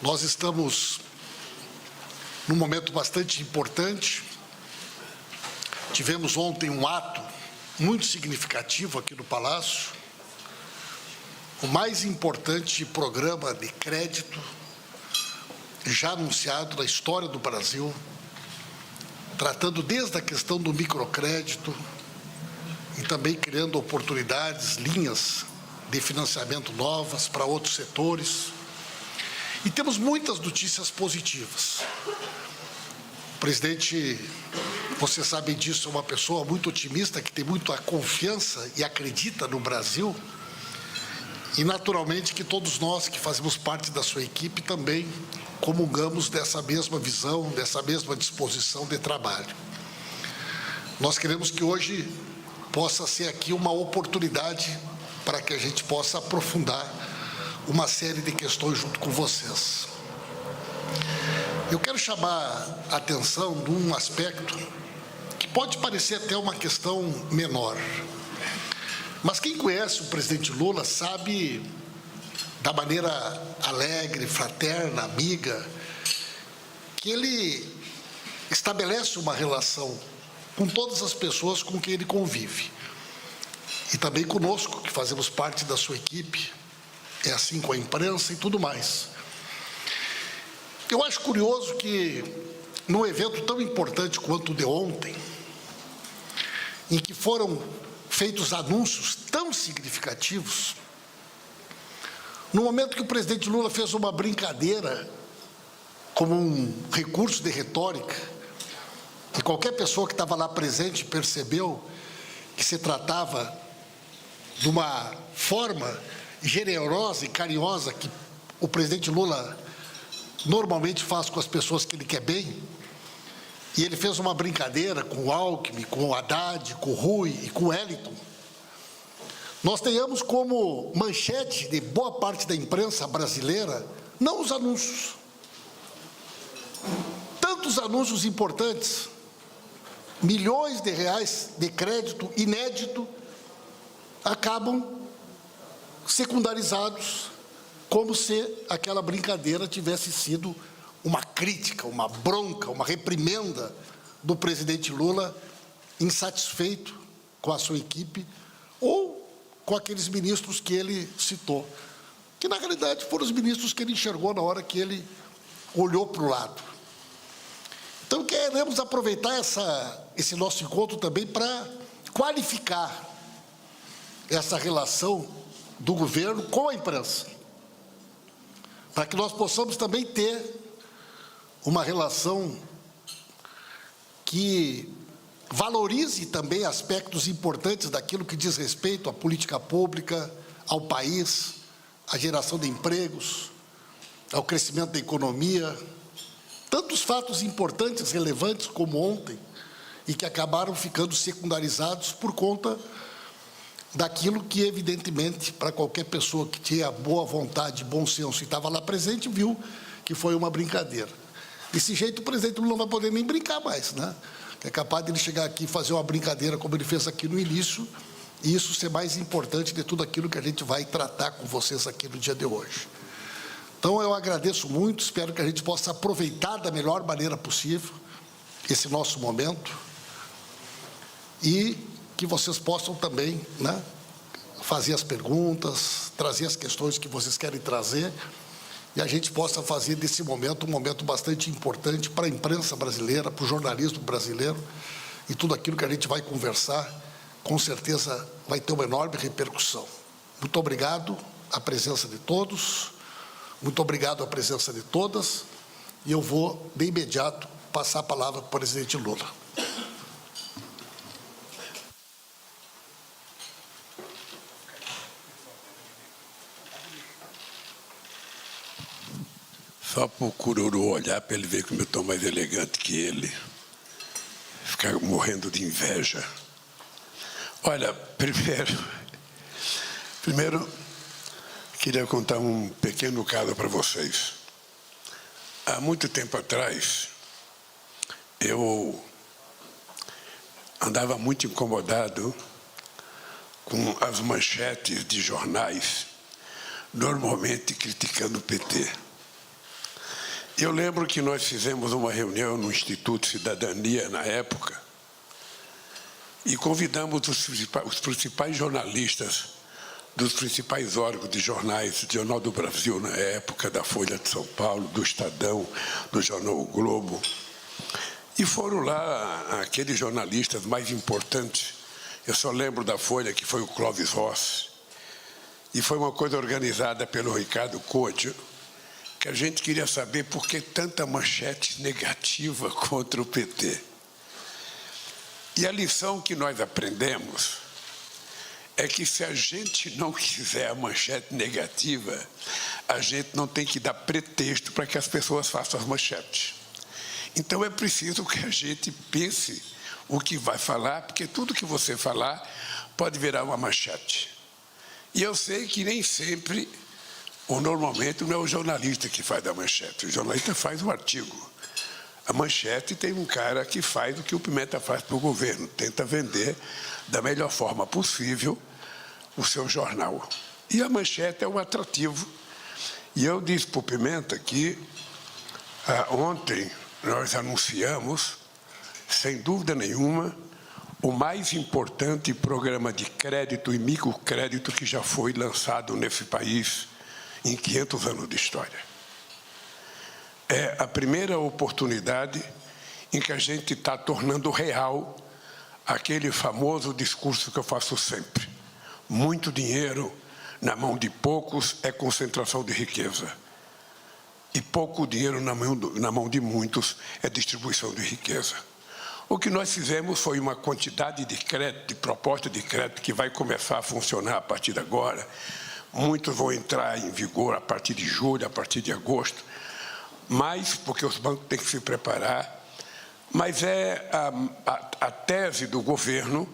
Nós estamos num momento bastante importante. Tivemos ontem um ato muito significativo aqui no Palácio, o mais importante programa de crédito já anunciado na história do Brasil, tratando desde a questão do microcrédito e também criando oportunidades, linhas de financiamento novas para outros setores. E temos muitas notícias positivas. O presidente, você sabe disso, é uma pessoa muito otimista, que tem muita confiança e acredita no Brasil. E, naturalmente, que todos nós que fazemos parte da sua equipe também comungamos dessa mesma visão, dessa mesma disposição de trabalho. Nós queremos que hoje possa ser aqui uma oportunidade para que a gente possa aprofundar uma série de questões junto com vocês. Eu quero chamar a atenção de um aspecto que pode parecer até uma questão menor, mas quem conhece o presidente Lula sabe da maneira alegre, fraterna, amiga, que ele estabelece uma relação com todas as pessoas com quem ele convive. E também conosco, que fazemos parte da sua equipe, é assim com a imprensa e tudo mais. Eu acho curioso que, num evento tão importante quanto o de ontem, em que foram feitos anúncios tão significativos, no momento que o presidente Lula fez uma brincadeira como um recurso de retórica, e qualquer pessoa que estava lá presente percebeu que se tratava de uma forma generosa e carinhosa que o presidente Lula normalmente faz com as pessoas que ele quer bem, e ele fez uma brincadeira com o Alckmin, com o Haddad, com o Rui e com o Wellington. Nós tenhamos como manchete de boa parte da imprensa brasileira, não os anúncios. Tantos anúncios importantes, milhões de reais de crédito inédito, acabam secundarizados, como se aquela brincadeira tivesse sido uma crítica, uma bronca, uma reprimenda do presidente Lula, insatisfeito com a sua equipe, ou com aqueles ministros que ele citou, que na realidade foram os ministros que ele enxergou na hora que ele olhou para o lado. Então queremos aproveitar esse nosso encontro também para qualificar essa relação do governo com a imprensa, para que nós possamos também ter uma relação que valorize também aspectos importantes daquilo que diz respeito à política pública, ao país, à geração de empregos, ao crescimento da economia. Tantos fatos importantes, relevantes como ontem, e que acabaram ficando secundarizados por conta daquilo que, evidentemente, para qualquer pessoa que tinha boa vontade, bom senso e estava lá presente, viu que foi uma brincadeira. Desse jeito, o presidente Lula não vai poder nem brincar mais, né? É capaz de ele chegar aqui e fazer uma brincadeira como ele fez aqui no início, e isso ser mais importante de tudo aquilo que a gente vai tratar com vocês aqui no dia de hoje. Então, eu agradeço muito, espero que a gente possa aproveitar da melhor maneira possível esse nosso momento e que vocês possam também, né, fazer as perguntas, trazer as questões que vocês querem trazer, e a gente possa fazer desse momento um momento bastante importante para a imprensa brasileira, para o jornalismo brasileiro, e tudo aquilo que a gente vai conversar, com certeza vai ter uma enorme repercussão. Muito obrigado à presença de todos, muito obrigado à presença de todas, e eu vou, de imediato, passar a palavra para o presidente Lula. Só para o Cururu olhar para ele ver como eu estou mais elegante que ele. Ficar morrendo de inveja. Olha, primeiro queria contar um pequeno caso para vocês. Há muito tempo atrás, eu andava muito incomodado com as manchetes de jornais, normalmente criticando o PT. Eu lembro que nós fizemos uma reunião no Instituto Cidadania, na época, e convidamos os principais jornalistas dos principais órgãos de jornais, do Jornal do Brasil, na época, da Folha de São Paulo, do Estadão, do Jornal O Globo. E foram lá aqueles jornalistas mais importantes. Eu só lembro da Folha, que foi o Clóvis Rossi. E foi uma coisa organizada pelo Ricardo Couto, que a gente queria saber por que tanta manchete negativa contra o PT. E a lição que nós aprendemos é que se a gente não quiser a manchete negativa, a gente não tem que dar pretexto para que as pessoas façam as manchetes. Então é preciso que a gente pense o que vai falar, porque tudo que você falar pode virar uma manchete. E eu sei que nem sempre, ou normalmente, não é o jornalista que faz a manchete, o jornalista faz o artigo. A manchete tem um cara que faz o que o Pimenta faz para o governo, tenta vender da melhor forma possível o seu jornal. E a manchete é um atrativo. E eu disse para o Pimenta que ontem nós anunciamos, sem dúvida nenhuma, o mais importante programa de crédito e microcrédito que já foi lançado nesse país em 500 anos de história. É a primeira oportunidade em que a gente está tornando real aquele famoso discurso que eu faço sempre. Muito dinheiro na mão de poucos é concentração de riqueza. E pouco dinheiro na mão de muitos é distribuição de riqueza. O que nós fizemos foi uma quantidade de crédito, de proposta de crédito, que vai começar a funcionar a partir de agora. Muitos vão entrar em vigor a partir de julho, a partir de agosto. Mas, porque os bancos têm que se preparar, mas é a tese do governo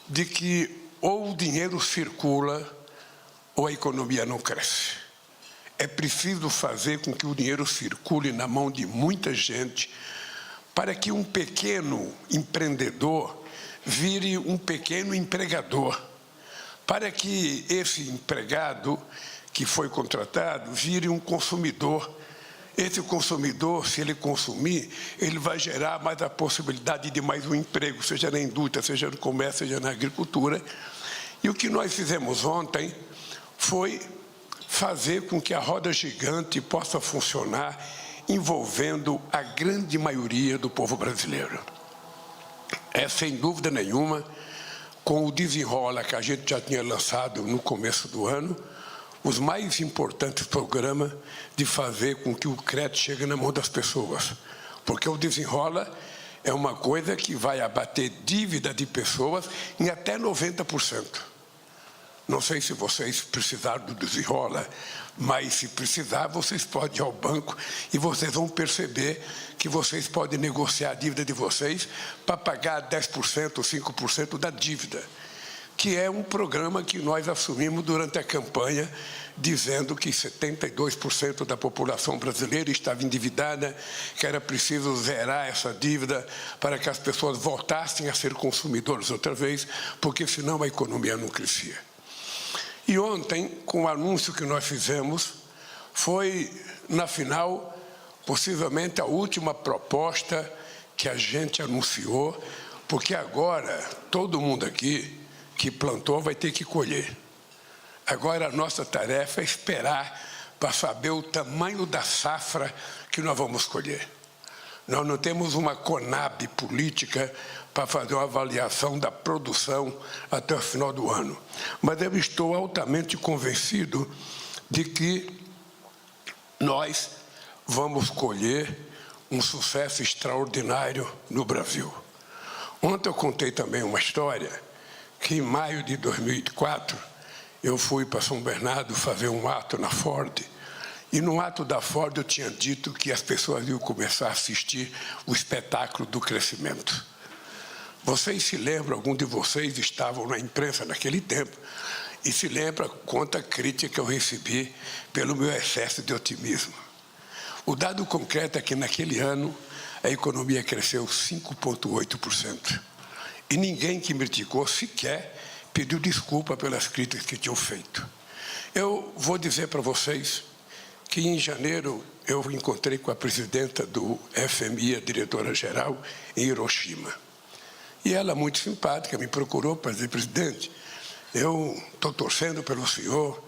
de que ou o dinheiro circula ou a economia não cresce. É preciso fazer com que o dinheiro circule na mão de muita gente para que um pequeno empreendedor vire um pequeno empregador, para que esse empregado que foi contratado vire um consumidor. Esse consumidor, se ele consumir, ele vai gerar mais a possibilidade de mais um emprego, seja na indústria, seja no comércio, seja na agricultura. E o que nós fizemos ontem foi fazer com que a roda gigante possa funcionar envolvendo a grande maioria do povo brasileiro. É, sem dúvida nenhuma, com o Desenrola que a gente já tinha lançado no começo do ano, os mais importantes programas de fazer com que o crédito chegue na mão das pessoas. Porque o Desenrola é uma coisa que vai abater dívida de pessoas em até 90%. Não sei se vocês precisaram do Desenrola, mas se precisar, vocês podem ir ao banco e vocês vão perceber que vocês podem negociar a dívida de vocês para pagar 10% ou 5% da dívida, que é um programa que nós assumimos durante a campanha, dizendo que 72% da população brasileira estava endividada, que era preciso zerar essa dívida para que as pessoas voltassem a ser consumidores outra vez, porque senão a economia não crescia. E ontem, com o anúncio que nós fizemos, foi, na final, possivelmente a última proposta que a gente anunciou, porque agora todo mundo aqui que plantou vai ter que colher. Agora a nossa tarefa é esperar para saber o tamanho da safra que nós vamos colher. Nós não temos uma Conab política para fazer uma avaliação da produção até o final do ano. Mas eu estou altamente convencido de que nós vamos colher um sucesso extraordinário no Brasil. Ontem eu contei também uma história que, em maio de 2004, eu fui para São Bernardo fazer um ato na Ford. E no ato da Ford eu tinha dito que as pessoas iam começar a assistir o espetáculo do crescimento. Vocês se lembram, algum de vocês estavam na imprensa naquele tempo, e se lembra quanta crítica eu recebi pelo meu excesso de otimismo. O dado concreto é que naquele ano a economia cresceu 5,8%. E ninguém que me criticou sequer pediu desculpa pelas críticas que tinham feito. Eu vou dizer para vocês que em janeiro eu encontrei com a presidenta do FMI, a diretora-geral, em Hiroshima. E ela, muito simpática, me procurou para dizer: presidente, eu estou torcendo pelo senhor,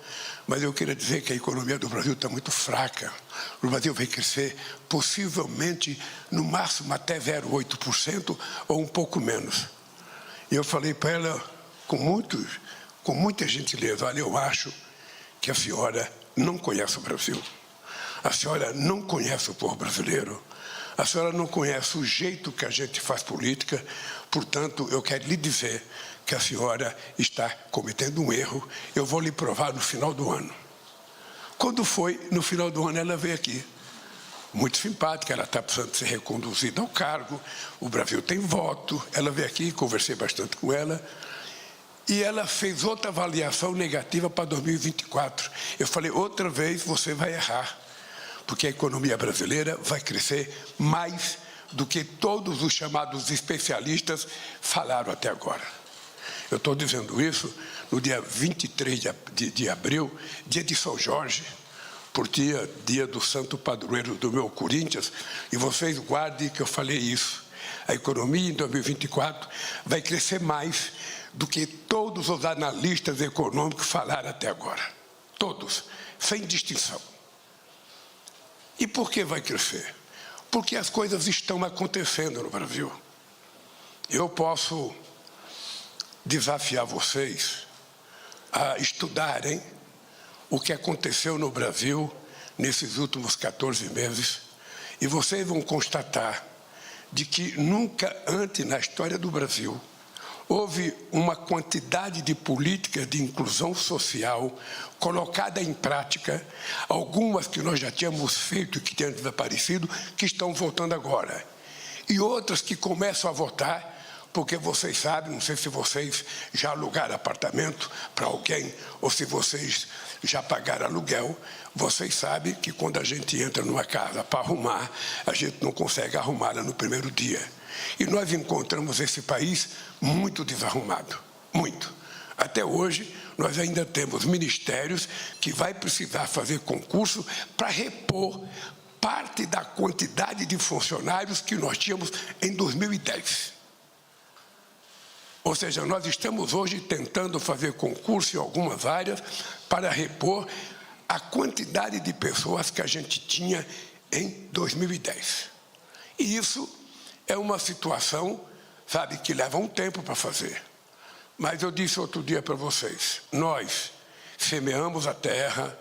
mas eu queria dizer que a economia do Brasil está muito fraca. O Brasil vai crescer possivelmente, no máximo, até 0,8% ou um pouco menos. E eu falei para ela, com muita gentileza: olha, eu acho que a senhora não conhece o Brasil. A senhora não conhece o povo brasileiro. A senhora não conhece o jeito que a gente faz política. Portanto, eu quero lhe dizer que a senhora está cometendo um erro. Eu vou lhe provar no final do ano. Quando foi no final do ano, ela veio aqui. Muito simpática, ela está precisando ser reconduzida ao cargo. O Brasil tem voto. Ela veio aqui, conversei bastante com ela. E ela fez outra avaliação negativa para 2024. Eu falei: outra vez você vai errar, porque a economia brasileira vai crescer mais do que todos os chamados especialistas falaram até agora. Eu estou dizendo isso no dia 23 de abril, dia de São Jorge, por dia do santo padroeiro do meu Corinthians, e vocês guardem que eu falei isso. A economia em 2024 vai crescer mais do que todos os analistas econômicos falaram até agora. Todos, sem distinção. E por que vai crescer? Porque as coisas estão acontecendo no Brasil. Eu posso desafiar vocês a estudarem o que aconteceu no Brasil nesses últimos 14 meses, e vocês vão constatar de que nunca antes na história do Brasil houve uma quantidade de políticas de inclusão social colocada em prática, algumas que nós já tínhamos feito e que tinham desaparecido, que estão voltando agora. E outras que começam a voltar, porque vocês sabem, não sei se vocês já alugaram apartamento para alguém ou se vocês já pagaram aluguel, vocês sabem que quando a gente entra numa casa para arrumar, a gente não consegue arrumá-la no primeiro dia. E nós encontramos esse país muito desarrumado, muito. Até hoje, nós ainda temos ministérios que vai precisar fazer concurso para repor parte da quantidade de funcionários que nós tínhamos em 2010. Ou seja, nós estamos hoje tentando fazer concurso em algumas áreas para repor a quantidade de pessoas que a gente tinha em 2010. E isso é uma situação, sabe, que leva um tempo para fazer. Mas eu disse outro dia para vocês, nós semeamos a terra,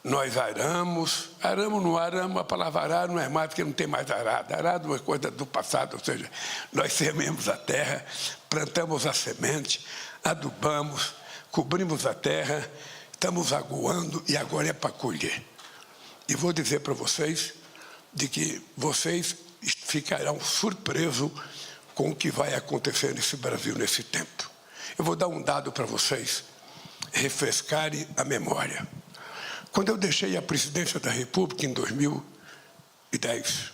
nós aramos não aramos, a palavra arar não é mais porque não tem mais arado. Arado é uma coisa do passado, ou seja, nós semeamos a terra, plantamos a semente, adubamos, cobrimos a terra, estamos aguando e agora é para colher. E vou dizer para vocês de que vocês ficarão surpresos com o que vai acontecer nesse Brasil nesse tempo. Eu vou dar um dado para vocês refrescarem a memória. Quando eu deixei a presidência da República em 2010,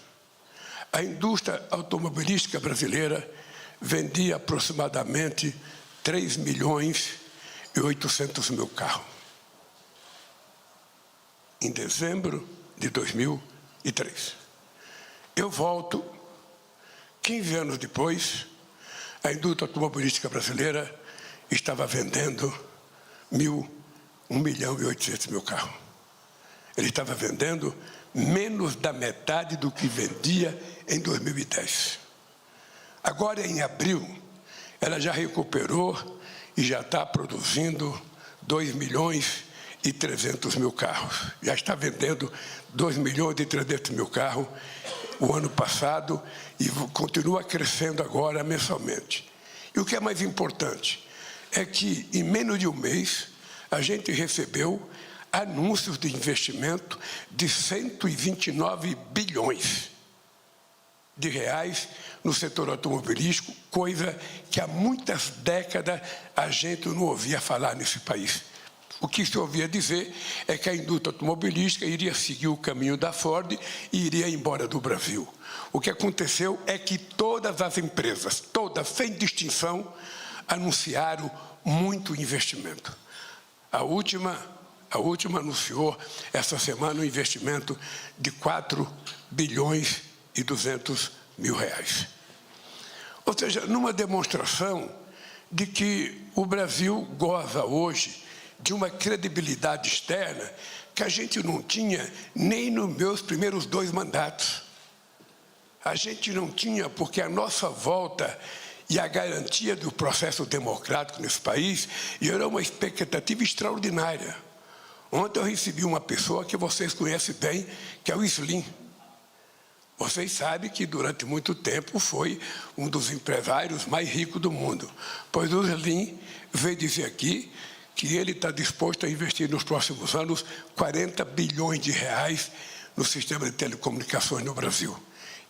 a indústria automobilística brasileira vendia aproximadamente 3.800.000 carros. Em dezembro de 2003. Eu volto, 15 anos depois, a indústria automobilística brasileira estava vendendo 1.800.000 carros. Ele estava vendendo menos da metade do que vendia em 2010. Agora, em abril, ela já recuperou e já está produzindo 2.300.000 carros. Já está vendendo 2.300.000 carros o ano passado e continua crescendo agora mensalmente. E o que é mais importante é que, em menos de um mês, a gente recebeu anúncios de investimento de 129 bilhões de reais no setor automobilístico, coisa que há muitas décadas a gente não ouvia falar nesse país. O que se ouvia dizer é que a indústria automobilística iria seguir o caminho da Ford e iria embora do Brasil. O que aconteceu é que todas as empresas, todas, sem distinção, anunciaram muito investimento. A última a última anunciou essa semana um investimento de 4 bilhões e 200 mil reais. Ou seja, numa demonstração de que o Brasil goza hoje de uma credibilidade externa que a gente não tinha nem nos meus primeiros 2 mandatos. A gente não tinha porque a nossa volta e a garantia do processo democrático nesse país gerou uma expectativa extraordinária. Ontem eu recebi uma pessoa que vocês conhecem bem, que é o Slim. Vocês sabem que durante muito tempo foi um dos empresários mais ricos do mundo. Pois o Slim veio dizer aqui que ele está disposto a investir nos próximos anos 40 bilhões de reais no sistema de telecomunicações no Brasil.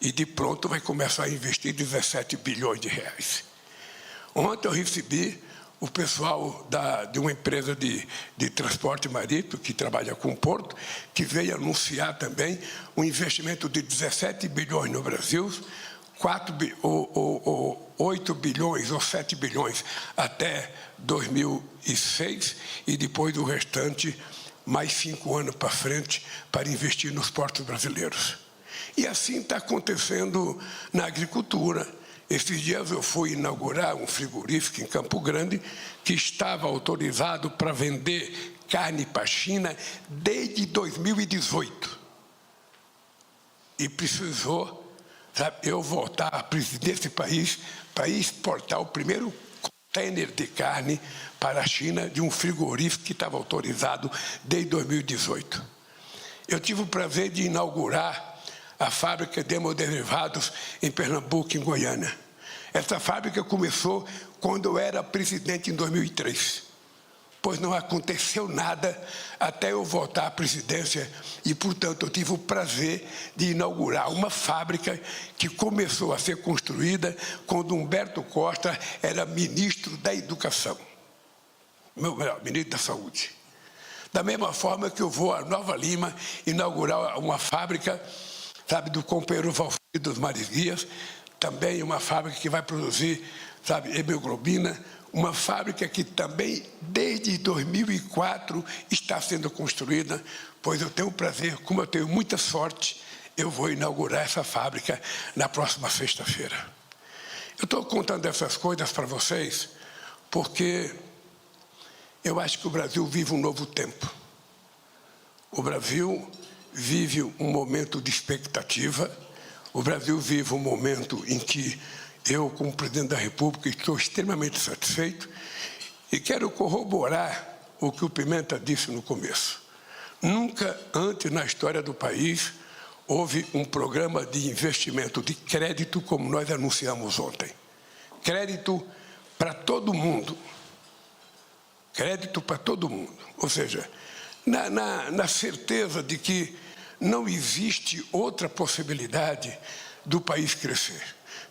E de pronto vai começar a investir 17 bilhões de reais. Ontem eu recebi o pessoal de uma empresa de transporte marítimo, que trabalha com o porto, que veio anunciar também um investimento de 17 bilhões no Brasil, 8 bilhões ou 7 bilhões até 2006, e depois o restante, mais 5 anos para frente, para investir nos portos brasileiros. E assim está acontecendo na agricultura. Esses dias eu fui inaugurar um frigorífico em Campo Grande que estava autorizado para vender carne para a China desde 2018. E precisou, eu voltar à presidência desse país para exportar o primeiro container de carne para a China de um frigorífico que estava autorizado desde 2018. Eu tive o prazer de inaugurar a fábrica de hemoderivados em Pernambuco, em Goiânia. Essa fábrica começou quando eu era presidente em 2003, pois não aconteceu nada até eu voltar à presidência e, portanto, eu tive o prazer de inaugurar uma fábrica que começou a ser construída quando Humberto Costa era ministro da Educação, ministro da Saúde. Da mesma forma que eu vou a Nova Lima inaugurar uma fábrica, do companheiro Valfrido dos Marisguias, também uma fábrica que vai produzir, hemoglobina, uma fábrica que também, desde 2004, está sendo construída, pois eu tenho o prazer, como eu tenho muita sorte, eu vou inaugurar essa fábrica na próxima sexta-feira. Eu estou contando essas coisas para vocês porque eu acho que o Brasil vive um novo tempo. O Brasil vive um momento de expectativa. O Brasil vive um momento em que eu, como presidente da República, estou extremamente satisfeito e quero corroborar o que o Pimenta disse no começo. Nunca antes na história do país houve um programa de investimento de crédito como nós anunciamos ontem. Crédito para todo mundo. Crédito para todo mundo. Ou seja, na certeza de que não existe outra possibilidade do país crescer.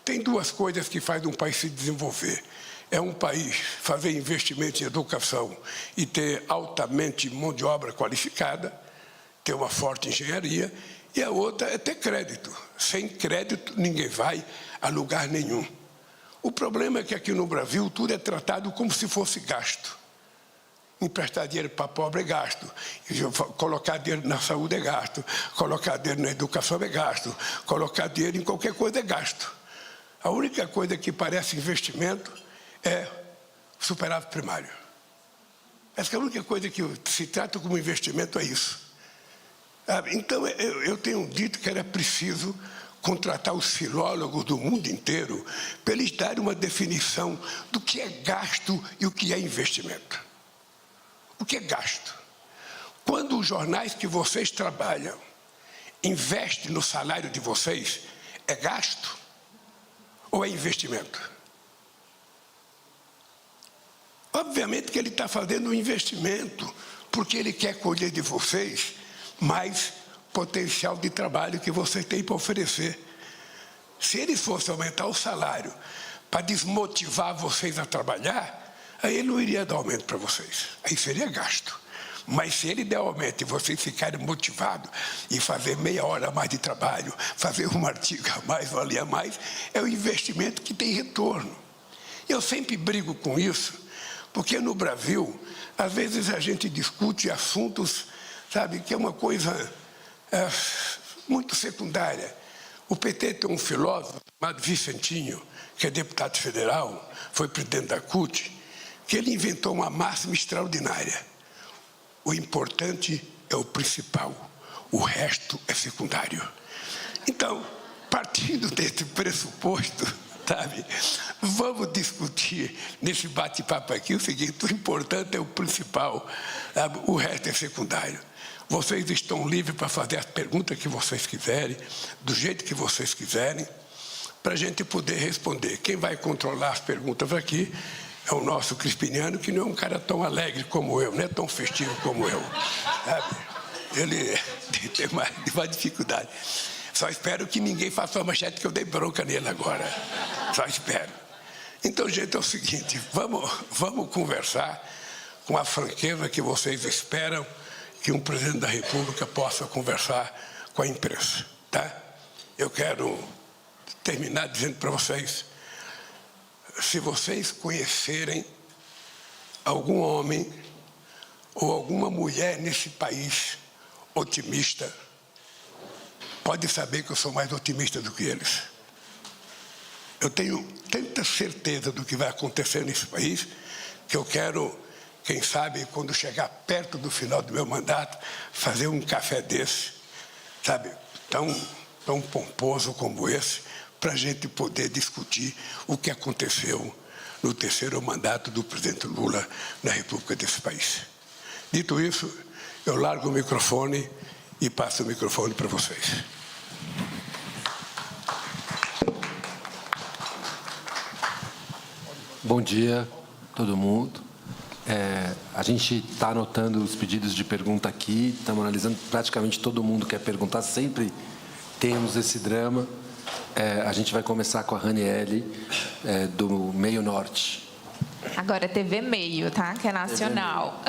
Tem 2 coisas que fazem um país se desenvolver. É um país fazer investimento em educação e ter altamente mão de obra qualificada, ter uma forte engenharia, e a outra é ter crédito. Sem crédito, ninguém vai a lugar nenhum. O problema é que aqui no Brasil tudo é tratado como se fosse gasto. Emprestar dinheiro para pobre é gasto, colocar dinheiro na saúde é gasto, colocar dinheiro na educação é gasto, colocar dinheiro em qualquer coisa é gasto. A única coisa que parece investimento é superávit primário. Essa é a única coisa que se trata como investimento, é isso. Então, eu tenho dito que era preciso contratar os filólogos do mundo inteiro para eles darem uma definição do que é gasto e o que é investimento. O que é gasto? Quando os jornais que vocês trabalham investem no salário de vocês, é gasto ou é investimento? Obviamente que ele está fazendo um investimento, porque ele quer colher de vocês mais potencial de trabalho que vocês têm para oferecer. Se ele fosse aumentar o salário para desmotivar vocês a trabalhar, aí ele não iria dar aumento para vocês, aí seria gasto. Mas se ele der aumento e vocês ficarem motivados e fazer meia hora a mais de trabalho, fazer um artigo a mais, valer a mais, é um investimento que tem retorno. Eu sempre brigo com isso, Porque no Brasil, às vezes a gente discute assuntos, sabe, que é uma coisa muito secundária. O PT tem um filósofo chamado Vicentinho, que é deputado federal, foi presidente da CUT, que ele inventou uma máxima extraordinária. O importante é o principal, o resto é secundário. Então, partindo desse pressuposto, sabe, vamos discutir nesse bate-papo aqui o seguinte: o importante é o principal, sabe, o resto é secundário. Vocês estão livres para fazer as perguntas que vocês quiserem, do jeito que vocês quiserem, para a gente poder responder. Quem vai controlar as perguntas aqui é o nosso Crispiniano, que não é um cara tão alegre como eu, não é tão festivo como eu, sabe? Ele tem mais dificuldade. Só espero que ninguém faça uma manchete que eu dei bronca nele agora. Só espero. Então, gente, é o seguinte, vamos conversar com a franqueza que vocês esperam que um presidente da República possa conversar com a imprensa, tá? Eu quero terminar dizendo para vocês, se vocês conhecerem algum homem ou alguma mulher nesse país otimista, pode saber que eu sou mais otimista do que eles. Eu tenho tanta certeza do que vai acontecer nesse país que eu quero, quem sabe, quando chegar perto do final do meu mandato, fazer um café desse, sabe, tão pomposo como esse, para a gente poder discutir o que aconteceu no terceiro mandato do presidente Lula na República desse país. Dito isso, eu largo o microfone e passo o microfone para vocês. Bom dia, todo mundo. A gente está anotando os pedidos de pergunta aqui, estamos analisando, praticamente todo mundo quer perguntar, sempre temos esse drama. A gente vai começar com a Raniele, do Meio Norte. Agora é TV Meio, tá? Que é nacional.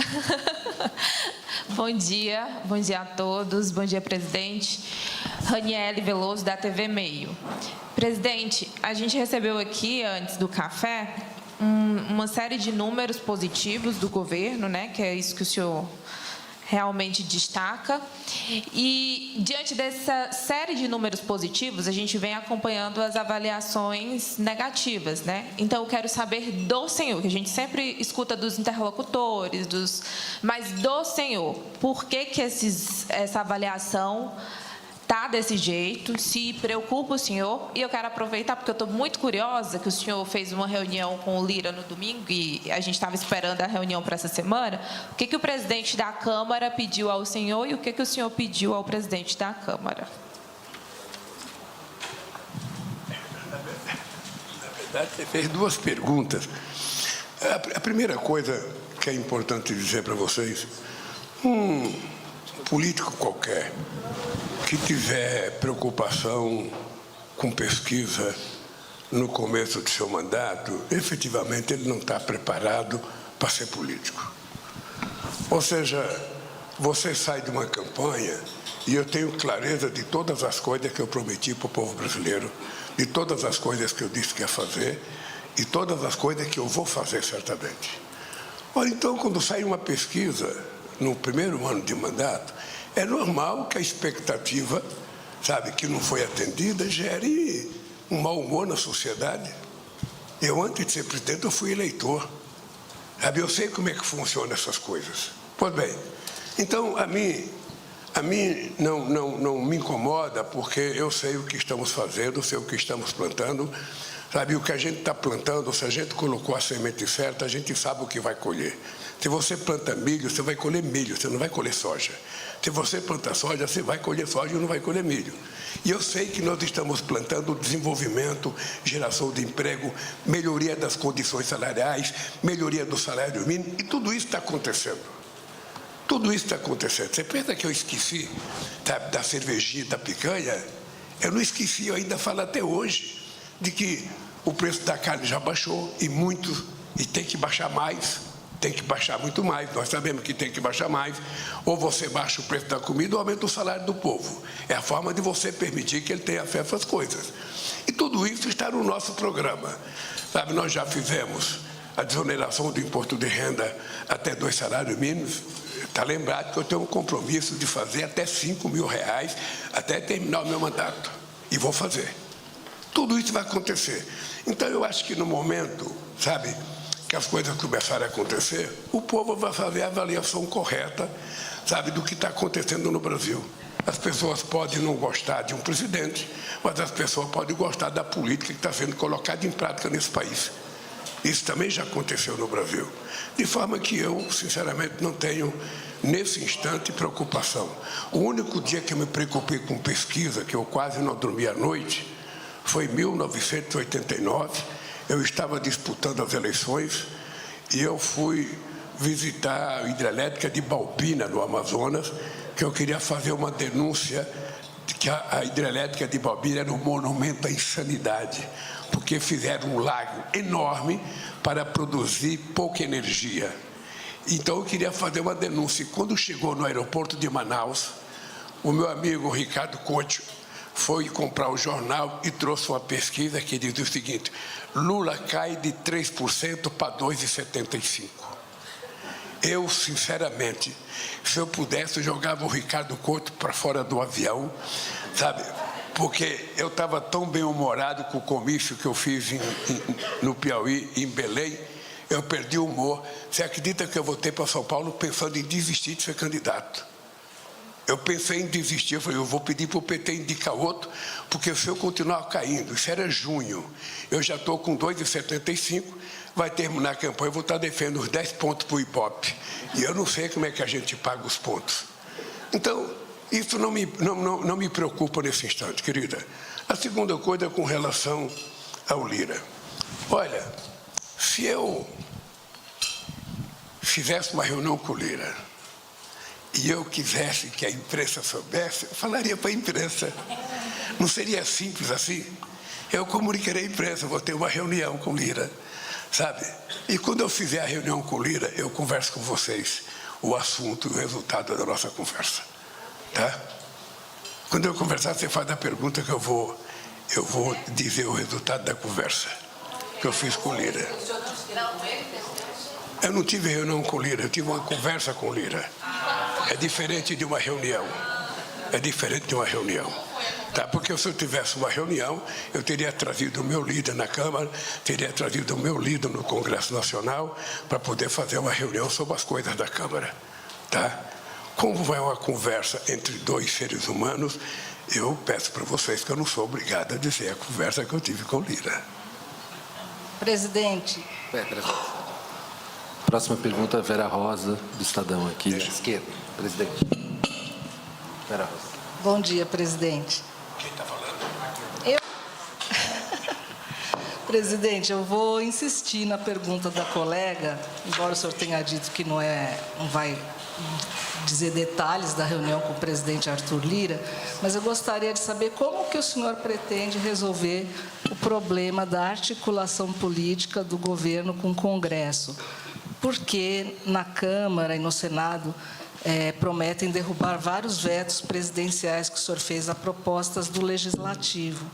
Bom dia a todos, bom dia, presidente. Raniele Veloso, da TV Meio. Presidente, a gente recebeu aqui, antes do café, uma série de números positivos do governo, né? Que é isso que o senhor realmente destaca. E, diante dessa série de números positivos, a gente vem acompanhando as avaliações negativas, né? Então, eu quero saber do senhor, que a gente sempre escuta dos interlocutores, mas do senhor, por que essa avaliação está desse jeito, se preocupa o senhor? E eu quero aproveitar, porque eu estou muito curiosa, que o senhor fez uma reunião com o Lira no domingo, e a gente estava esperando a reunião para essa semana. O que o presidente da Câmara pediu ao senhor e o que o senhor pediu ao presidente da Câmara? Na verdade, você fez duas perguntas. A primeira coisa que é importante dizer para vocês, um político qualquer que tiver preocupação com pesquisa no começo do seu mandato, efetivamente ele não está preparado para ser político. Ou seja, você sai de uma campanha e eu tenho clareza de todas as coisas que eu prometi para o povo brasileiro, de todas as coisas que eu disse que ia fazer e todas as coisas que eu vou fazer certamente. Ora, então, quando sai uma pesquisa no primeiro ano de mandato, é normal que a expectativa, sabe, que não foi atendida, gere um mau humor na sociedade. Eu, antes de ser presidente, eu fui eleitor. Sabe, eu sei como é que funcionam essas coisas. Pois bem, então, a mim não me incomoda, porque eu sei o que estamos fazendo, sei o que estamos plantando. Sabe, o que a gente está plantando, se a gente colocou a semente certa, a gente sabe o que vai colher. Se você planta milho, você vai colher milho, você não vai colher soja. Se você planta soja, você vai colher soja e não vai colher milho. E eu sei que nós estamos plantando desenvolvimento, geração de emprego, melhoria das condições salariais, melhoria do salário mínimo, e tudo isso está acontecendo. Tudo isso está acontecendo. Você pensa que eu esqueci, sabe, da cervejinha, da picanha? Eu não esqueci, eu ainda falo até hoje, de que o preço da carne já baixou, e tem que baixar mais. Tem que baixar muito mais, nós sabemos que tem que baixar mais. Ou você baixa o preço da comida ou aumenta o salário do povo. É a forma de você permitir que ele tenha acesso às coisas. E tudo isso está no nosso programa. Sabe, nós já fizemos a desoneração do imposto de renda até 2 salários mínimos. Está lembrado que eu tenho um compromisso de fazer até R$5.000 até terminar o meu mandato. E vou fazer. Tudo isso vai acontecer. Então, eu acho que no momento, sabe, que as coisas começarem a acontecer, o povo vai fazer a avaliação correta, sabe, do que está acontecendo no Brasil. As pessoas podem não gostar de um presidente, mas as pessoas podem gostar da política que está sendo colocada em prática nesse país. Isso também já aconteceu no Brasil. De forma que eu, sinceramente, não tenho, nesse instante, preocupação. O único dia que eu me preocupei com pesquisa, que eu quase não dormi à noite, foi em 1989. Eu estava disputando as eleições e eu fui visitar a hidrelétrica de Balbina, no Amazonas, que eu queria fazer uma denúncia de que a hidrelétrica de Balbina era um monumento à insanidade, porque fizeram um lago enorme para produzir pouca energia. Então, eu queria fazer uma denúncia. E quando chegou no aeroporto de Manaus, o meu amigo Ricardo Couto foi comprar o jornal e trouxe uma pesquisa que diz o seguinte: Lula cai de 3% para 2,75%. Eu, sinceramente, se eu pudesse, eu jogava o Ricardo Couto para fora do avião, sabe? Porque eu estava tão bem-humorado com o comício que eu fiz no Piauí, em Belém, eu perdi o humor. Você acredita que eu voltei para São Paulo pensando em desistir de ser candidato? Eu pensei em desistir, eu falei, eu vou pedir para o PT indicar outro, porque se eu continuar caindo, isso era junho, eu já estou com 2,75, vai terminar a campanha, eu vou estar defendendo os 10 pontos para o Ibope. E eu não sei como é que a gente paga os pontos. Então, isso não me preocupa nesse instante, querida. A segunda coisa é com relação ao Lira. Olha, se eu fizesse uma reunião com o Lira e eu quisesse que a imprensa soubesse, eu falaria para a imprensa. Não seria simples assim? Eu comunicarei à imprensa, vou ter uma reunião com o Lira, sabe? E quando eu fizer a reunião com o Lira, eu converso com vocês o assunto e o resultado da nossa conversa. Tá? Quando eu conversar, você faz a pergunta que eu vou dizer o resultado da conversa que eu fiz com o Lira. Eu não tive reunião com o Lira, eu tive uma conversa com o Lira. É diferente de uma reunião. É diferente de uma reunião. Tá? Porque se eu tivesse uma reunião, eu teria trazido o meu líder na Câmara, teria trazido o meu líder no Congresso Nacional para poder fazer uma reunião sobre as coisas da Câmara. Tá? Como é uma conversa entre dois seres humanos, eu peço para vocês que eu não sou obrigado a dizer a conversa que eu tive com o Lira. Presidente. Próxima pergunta, Vera Rosa, do Estadão, aqui à esquerda. Presidente. Vera Rosa. Bom dia, presidente. Quem está falando? Presidente, eu vou insistir na pergunta da colega, embora o senhor tenha dito que não vai dizer detalhes da reunião com o presidente Arthur Lira, mas eu gostaria de saber como que o senhor pretende resolver o problema da articulação política do governo com o Congresso. Porque na Câmara e no Senado prometem derrubar vários vetos presidenciais que o senhor fez a propostas do Legislativo.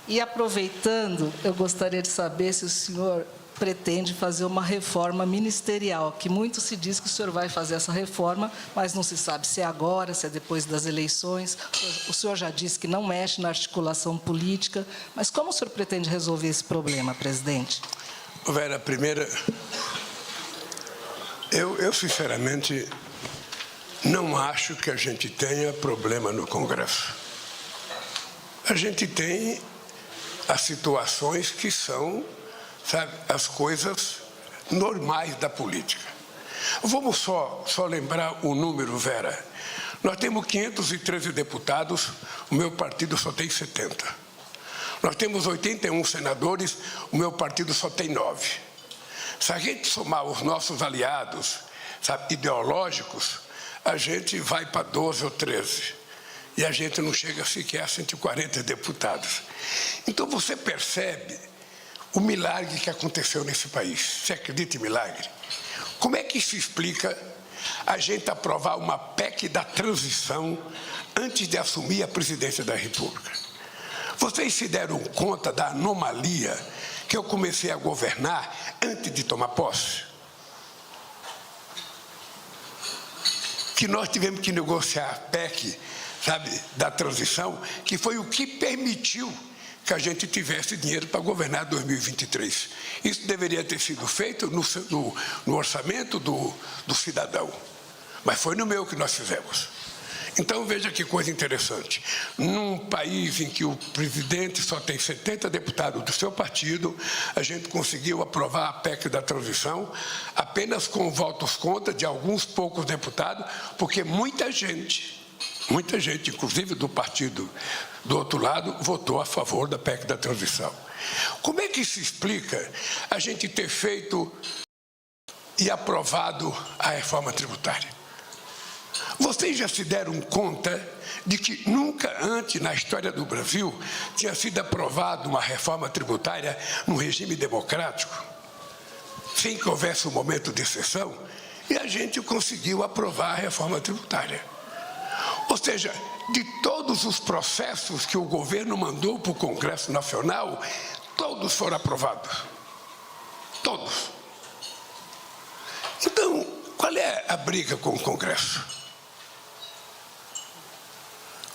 E, aproveitando, eu gostaria de saber se o senhor pretende fazer uma reforma ministerial, que muito se diz que o senhor vai fazer essa reforma, mas não se sabe se é agora, se é depois das eleições. O senhor já disse que não mexe na articulação política, mas como o senhor pretende resolver esse problema, presidente? Vera, primeira, eu sinceramente não acho que a gente tenha problema no Congresso. A gente tem as situações que são, sabe, as coisas normais da política. Vamos só lembrar o número, Vera. Nós temos 513 deputados, o meu partido só tem 70. Nós temos 81 senadores, o meu partido só tem 9. Se a gente somar os nossos aliados, sabe, ideológicos, a gente vai para 12 ou 13. E a gente não chega sequer a 140 deputados. Então, você percebe o milagre que aconteceu nesse país. Você acredita em milagre? Como é que se explica a gente aprovar uma PEC da transição antes de assumir a presidência da República? Vocês se deram conta da anomalia que eu comecei a governar antes de tomar posse? Que nós tivemos que negociar a PEC, sabe, da transição, que foi o que permitiu que a gente tivesse dinheiro para governar 2023. Isso deveria ter sido feito no orçamento do cidadão, mas foi no meu que nós fizemos. Então, veja que coisa interessante. Num país em que o presidente só tem 70 deputados do seu partido, a gente conseguiu aprovar a PEC da transição apenas com votos contra de alguns poucos deputados, porque muita gente, inclusive do partido do outro lado, votou a favor da PEC da transição. Como é que se explica a gente ter feito e aprovado a reforma tributária? Vocês já se deram conta de que nunca antes na história do Brasil tinha sido aprovada uma reforma tributária num regime democrático, sem que houvesse um momento de exceção, e a gente conseguiu aprovar a reforma tributária. Ou seja, de todos os processos que o governo mandou para o Congresso Nacional, todos foram aprovados. Todos. Então, qual é a briga com o Congresso?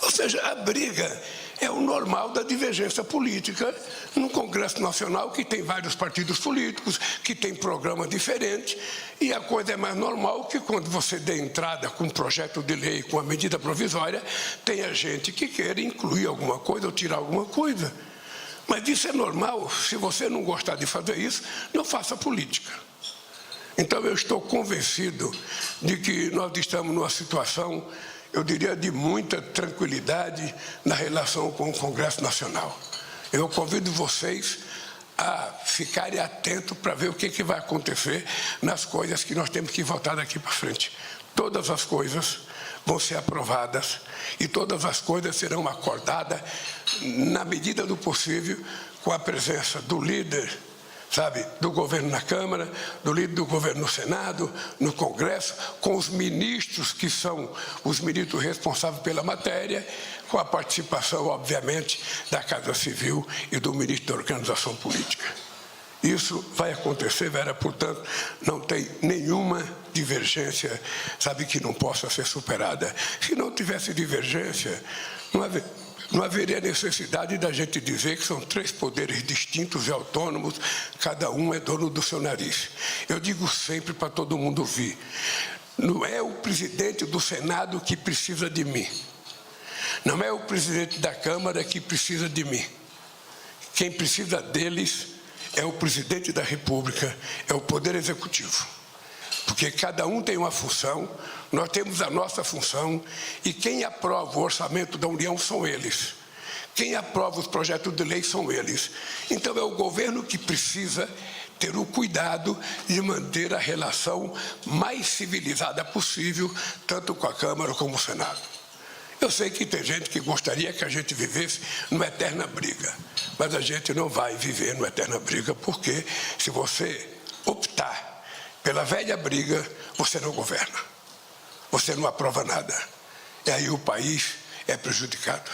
Ou seja, a briga é o normal da divergência política no Congresso Nacional, que tem vários partidos políticos, que tem programas diferentes, e a coisa é mais normal que quando você dê entrada com um projeto de lei, com a medida provisória, tenha gente que queira incluir alguma coisa ou tirar alguma coisa. Mas isso é normal. Se você não gostar de fazer isso, não faça política. Então, eu estou convencido de que nós estamos numa situação, eu diria, de muita tranquilidade na relação com o Congresso Nacional. Eu convido vocês a ficarem atentos para ver o que vai acontecer nas coisas que nós temos que votar daqui para frente. Todas as coisas vão ser aprovadas e todas as coisas serão acordadas na medida do possível com a presença do líder, sabe, do governo na Câmara, do líder do governo no Senado, no Congresso, com os ministros que são os ministros responsáveis pela matéria, com a participação, obviamente, da Casa Civil e do ministro da Organização Política. Isso vai acontecer, Vera, portanto, não tem nenhuma divergência, sabe, que não possa ser superada. Se não tivesse divergência, não haveria necessidade da gente dizer que são três poderes distintos e autônomos, cada um é dono do seu nariz. Eu digo sempre para todo mundo ouvir, não é o presidente do Senado que precisa de mim, não é o presidente da Câmara que precisa de mim. Quem precisa deles é o presidente da República, é o Poder Executivo. Porque cada um tem uma função, nós temos a nossa função, e quem aprova o orçamento da União são eles. Quem aprova os projetos de lei são eles. Então, é o governo que precisa ter o cuidado de manter a relação mais civilizada possível, tanto com a Câmara como o Senado. Eu sei que tem gente que gostaria que a gente vivesse numa eterna briga, mas a gente não vai viver numa eterna briga, porque se você optar pela velha briga, você não governa, você não aprova nada, e aí o país é prejudicado.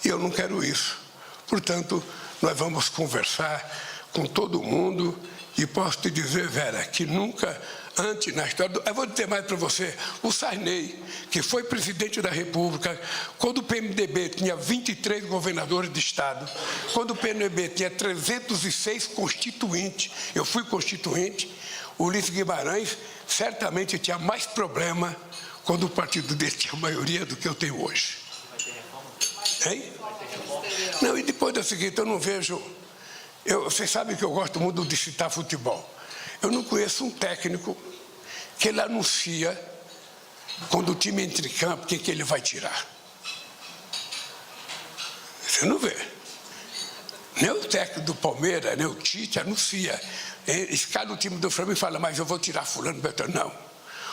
E eu não quero isso. Portanto, nós vamos conversar com todo mundo, e posso te dizer, Vera, que nunca antes na história... Eu vou dizer mais para você, o Sarney, que foi presidente da República, quando o PMDB tinha 23 governadores de Estado, quando o PMDB tinha 306 constituintes, eu fui constituinte, o Ulisses Guimarães certamente tinha mais problema quando o partido dele tinha maioria do que eu tenho hoje. Hein? Não, e depois da seguinte, eu não vejo... Vocês sabem que eu gosto muito de citar futebol. Eu não conheço um técnico que ele anuncia, quando o time entra em campo, quem que ele vai tirar. Você não vê. Nem o técnico do Palmeiras, nem o Tite anuncia. Escala o time do Flamengo e fala, mas eu vou tirar fulano, Beltrano. Não.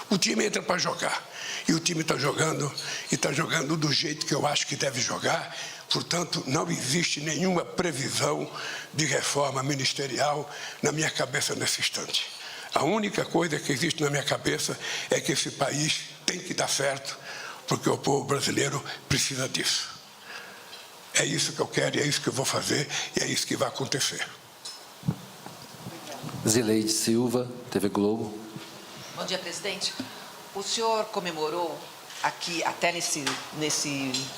O time entra para jogar. E o time está jogando, e está jogando do jeito que eu acho que deve jogar. Portanto, não existe nenhuma previsão de reforma ministerial na minha cabeça nesse instante. A única coisa que existe na minha cabeça é que esse país tem que dar certo, porque o povo brasileiro precisa disso. É isso que eu quero, e é isso que eu vou fazer, e é isso que vai acontecer. Zileide Silva, TV Globo. Bom dia, presidente. O senhor comemorou aqui, até nesse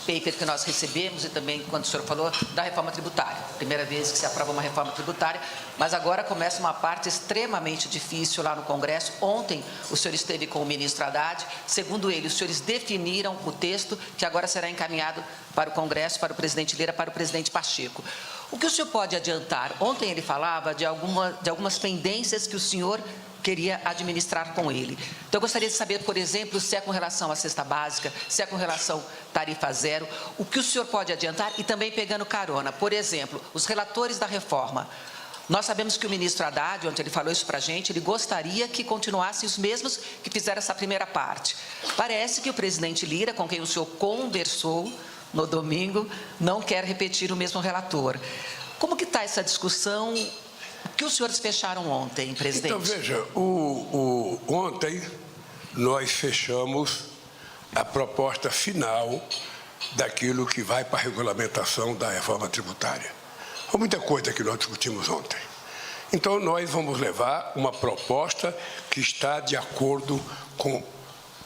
paper que nós recebemos e também, quando o senhor falou, da reforma tributária. Primeira vez que se aprova uma reforma tributária, mas agora começa uma parte extremamente difícil lá no Congresso. Ontem, o senhor esteve com o ministro Haddad. Segundo ele, os senhores definiram o texto que agora será encaminhado para o Congresso, para o presidente Lira, para o presidente Pacheco. O que o senhor pode adiantar? Ontem ele falava de algumas pendências que o senhor queria administrar com ele. Então, eu gostaria de saber, por exemplo, se é com relação à cesta básica, se é com relação à tarifa zero, o que o senhor pode adiantar e também pegando carona. Por exemplo, os relatores da reforma. Nós sabemos que o ministro Haddad, ontem ele falou isso para a gente, ele gostaria que continuassem os mesmos que fizeram essa primeira parte. Parece que o presidente Lira, com quem o senhor conversou no domingo, não quer repetir o mesmo relator. Como que está essa discussão? O que os senhores fecharam ontem, presidente? Então, veja, ontem nós fechamos a proposta final daquilo que vai para a regulamentação da reforma tributária. Foi muita coisa que nós discutimos ontem. Então, nós vamos levar uma proposta que está de acordo com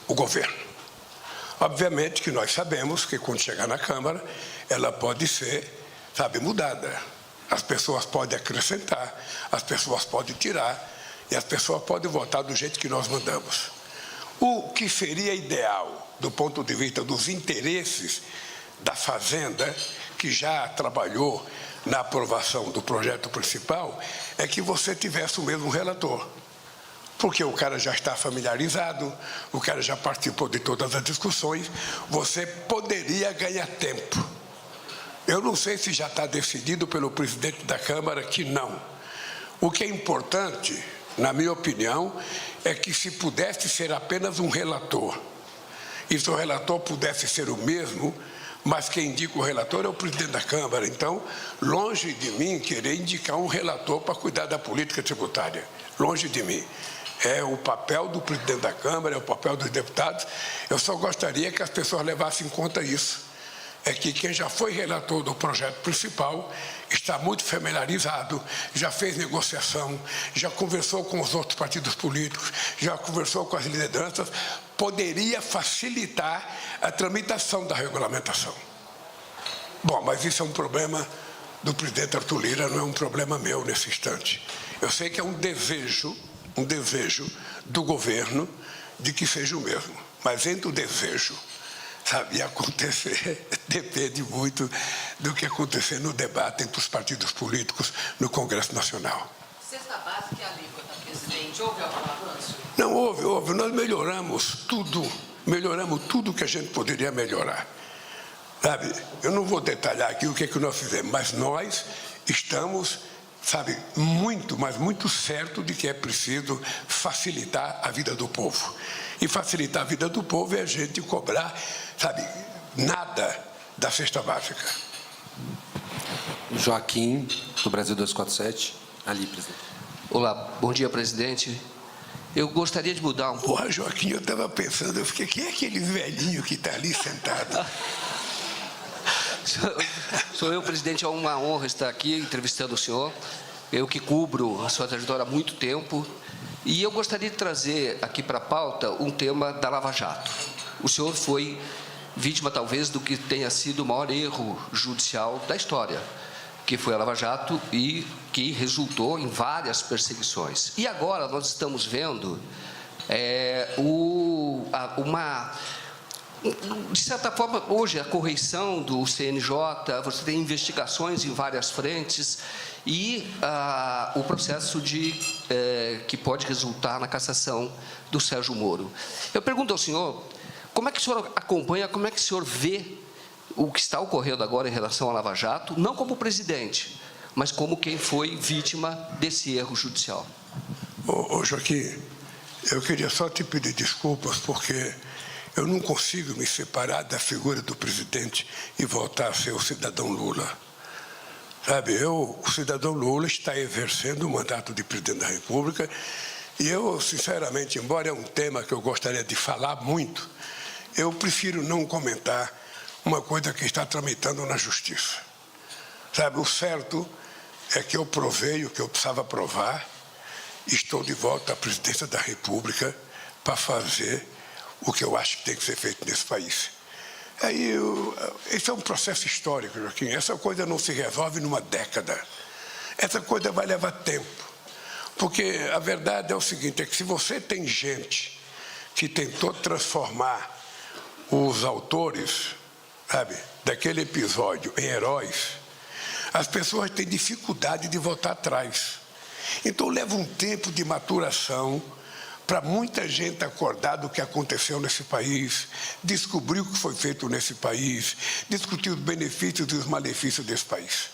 o governo. Obviamente que nós sabemos que, quando chegar na Câmara, ela pode ser, mudada. As pessoas podem acrescentar, as pessoas podem tirar e as pessoas podem votar do jeito que nós mandamos. O que seria ideal, do ponto de vista dos interesses da Fazenda, que já trabalhou na aprovação do projeto principal, é que você tivesse o mesmo relator. Porque o cara já está familiarizado, o cara já participou de todas as discussões, você poderia ganhar tempo. Eu não sei se já está decidido pelo presidente da Câmara que não. O que é importante, na minha opinião, é que se pudesse ser apenas um relator, e se o relator pudesse ser o mesmo, mas quem indica o relator é o presidente da Câmara. Então, longe de mim querer indicar um relator para cuidar da política tributária. Longe de mim. É o papel do presidente da Câmara, é o papel dos deputados. Eu só gostaria que as pessoas levassem em conta isso. É que quem já foi relator do projeto principal está muito familiarizado, já fez negociação, já conversou com os outros partidos políticos, já conversou com as lideranças, poderia facilitar a tramitação da regulamentação. Bom, mas isso é um problema do presidente Arthur Lira, não é um problema meu nesse instante. Eu sei que é um desejo do governo de que seja o mesmo, mas entre o desejo e acontecer, depende muito do que acontecer no debate entre os partidos políticos no Congresso Nacional. Cesta básica e alíquota, presidente, houve algum avanço? Não, houve. Nós melhoramos tudo que a gente poderia melhorar. Eu não vou detalhar aqui o que é que nós fizemos, mas nós estamos, muito, mas muito certo de que é preciso facilitar a vida do povo. E facilitar a vida do povo é a gente cobrar, nada da cesta básica. Joaquim, do Brasil 247. Ali, presidente. Olá, bom dia, presidente. Eu gostaria de mudar um pouco. Porra, Joaquim, eu estava pensando, eu fiquei, quem é aquele velhinho que está ali sentado? Sou eu, presidente, é uma honra estar aqui entrevistando o senhor. Eu que cubro a sua trajetória há muito tempo. E eu gostaria de trazer aqui para a pauta um tema da Lava Jato. O senhor foi vítima, talvez, do que tenha sido o maior erro judicial da história, que foi a Lava Jato e que resultou em várias perseguições. E agora nós estamos vendo de certa forma, hoje, a correição do CNJ, você tem investigações em várias frentes e o processo que pode resultar na cassação do Sérgio Moro. Eu pergunto ao senhor, como é que o senhor acompanha, como é que o senhor vê o que está ocorrendo agora em relação à Lava Jato, não como presidente, mas como quem foi vítima desse erro judicial? Ô Joaquim, eu queria só te pedir desculpas, porque eu não consigo me separar da figura do presidente e voltar a ser o cidadão Lula. O cidadão Lula está exercendo o mandato de presidente da República e eu, sinceramente, embora é um tema que eu gostaria de falar muito, eu prefiro não comentar uma coisa que está tramitando na Justiça. O certo é que eu provei o que eu precisava provar estou de volta à presidência da República para fazer o que eu acho que tem que ser feito nesse país. Esse é um processo histórico, Joaquim. Essa coisa não se resolve numa década. Essa coisa vai levar tempo. Porque a verdade é o seguinte, é que se você tem gente que tentou transformar os autores, sabe, daquele episódio em heróis, as pessoas têm dificuldade de voltar atrás. Então leva um tempo de maturação para muita gente acordar do que aconteceu nesse país, descobrir o que foi feito nesse país, discutir os benefícios e os malefícios desse país.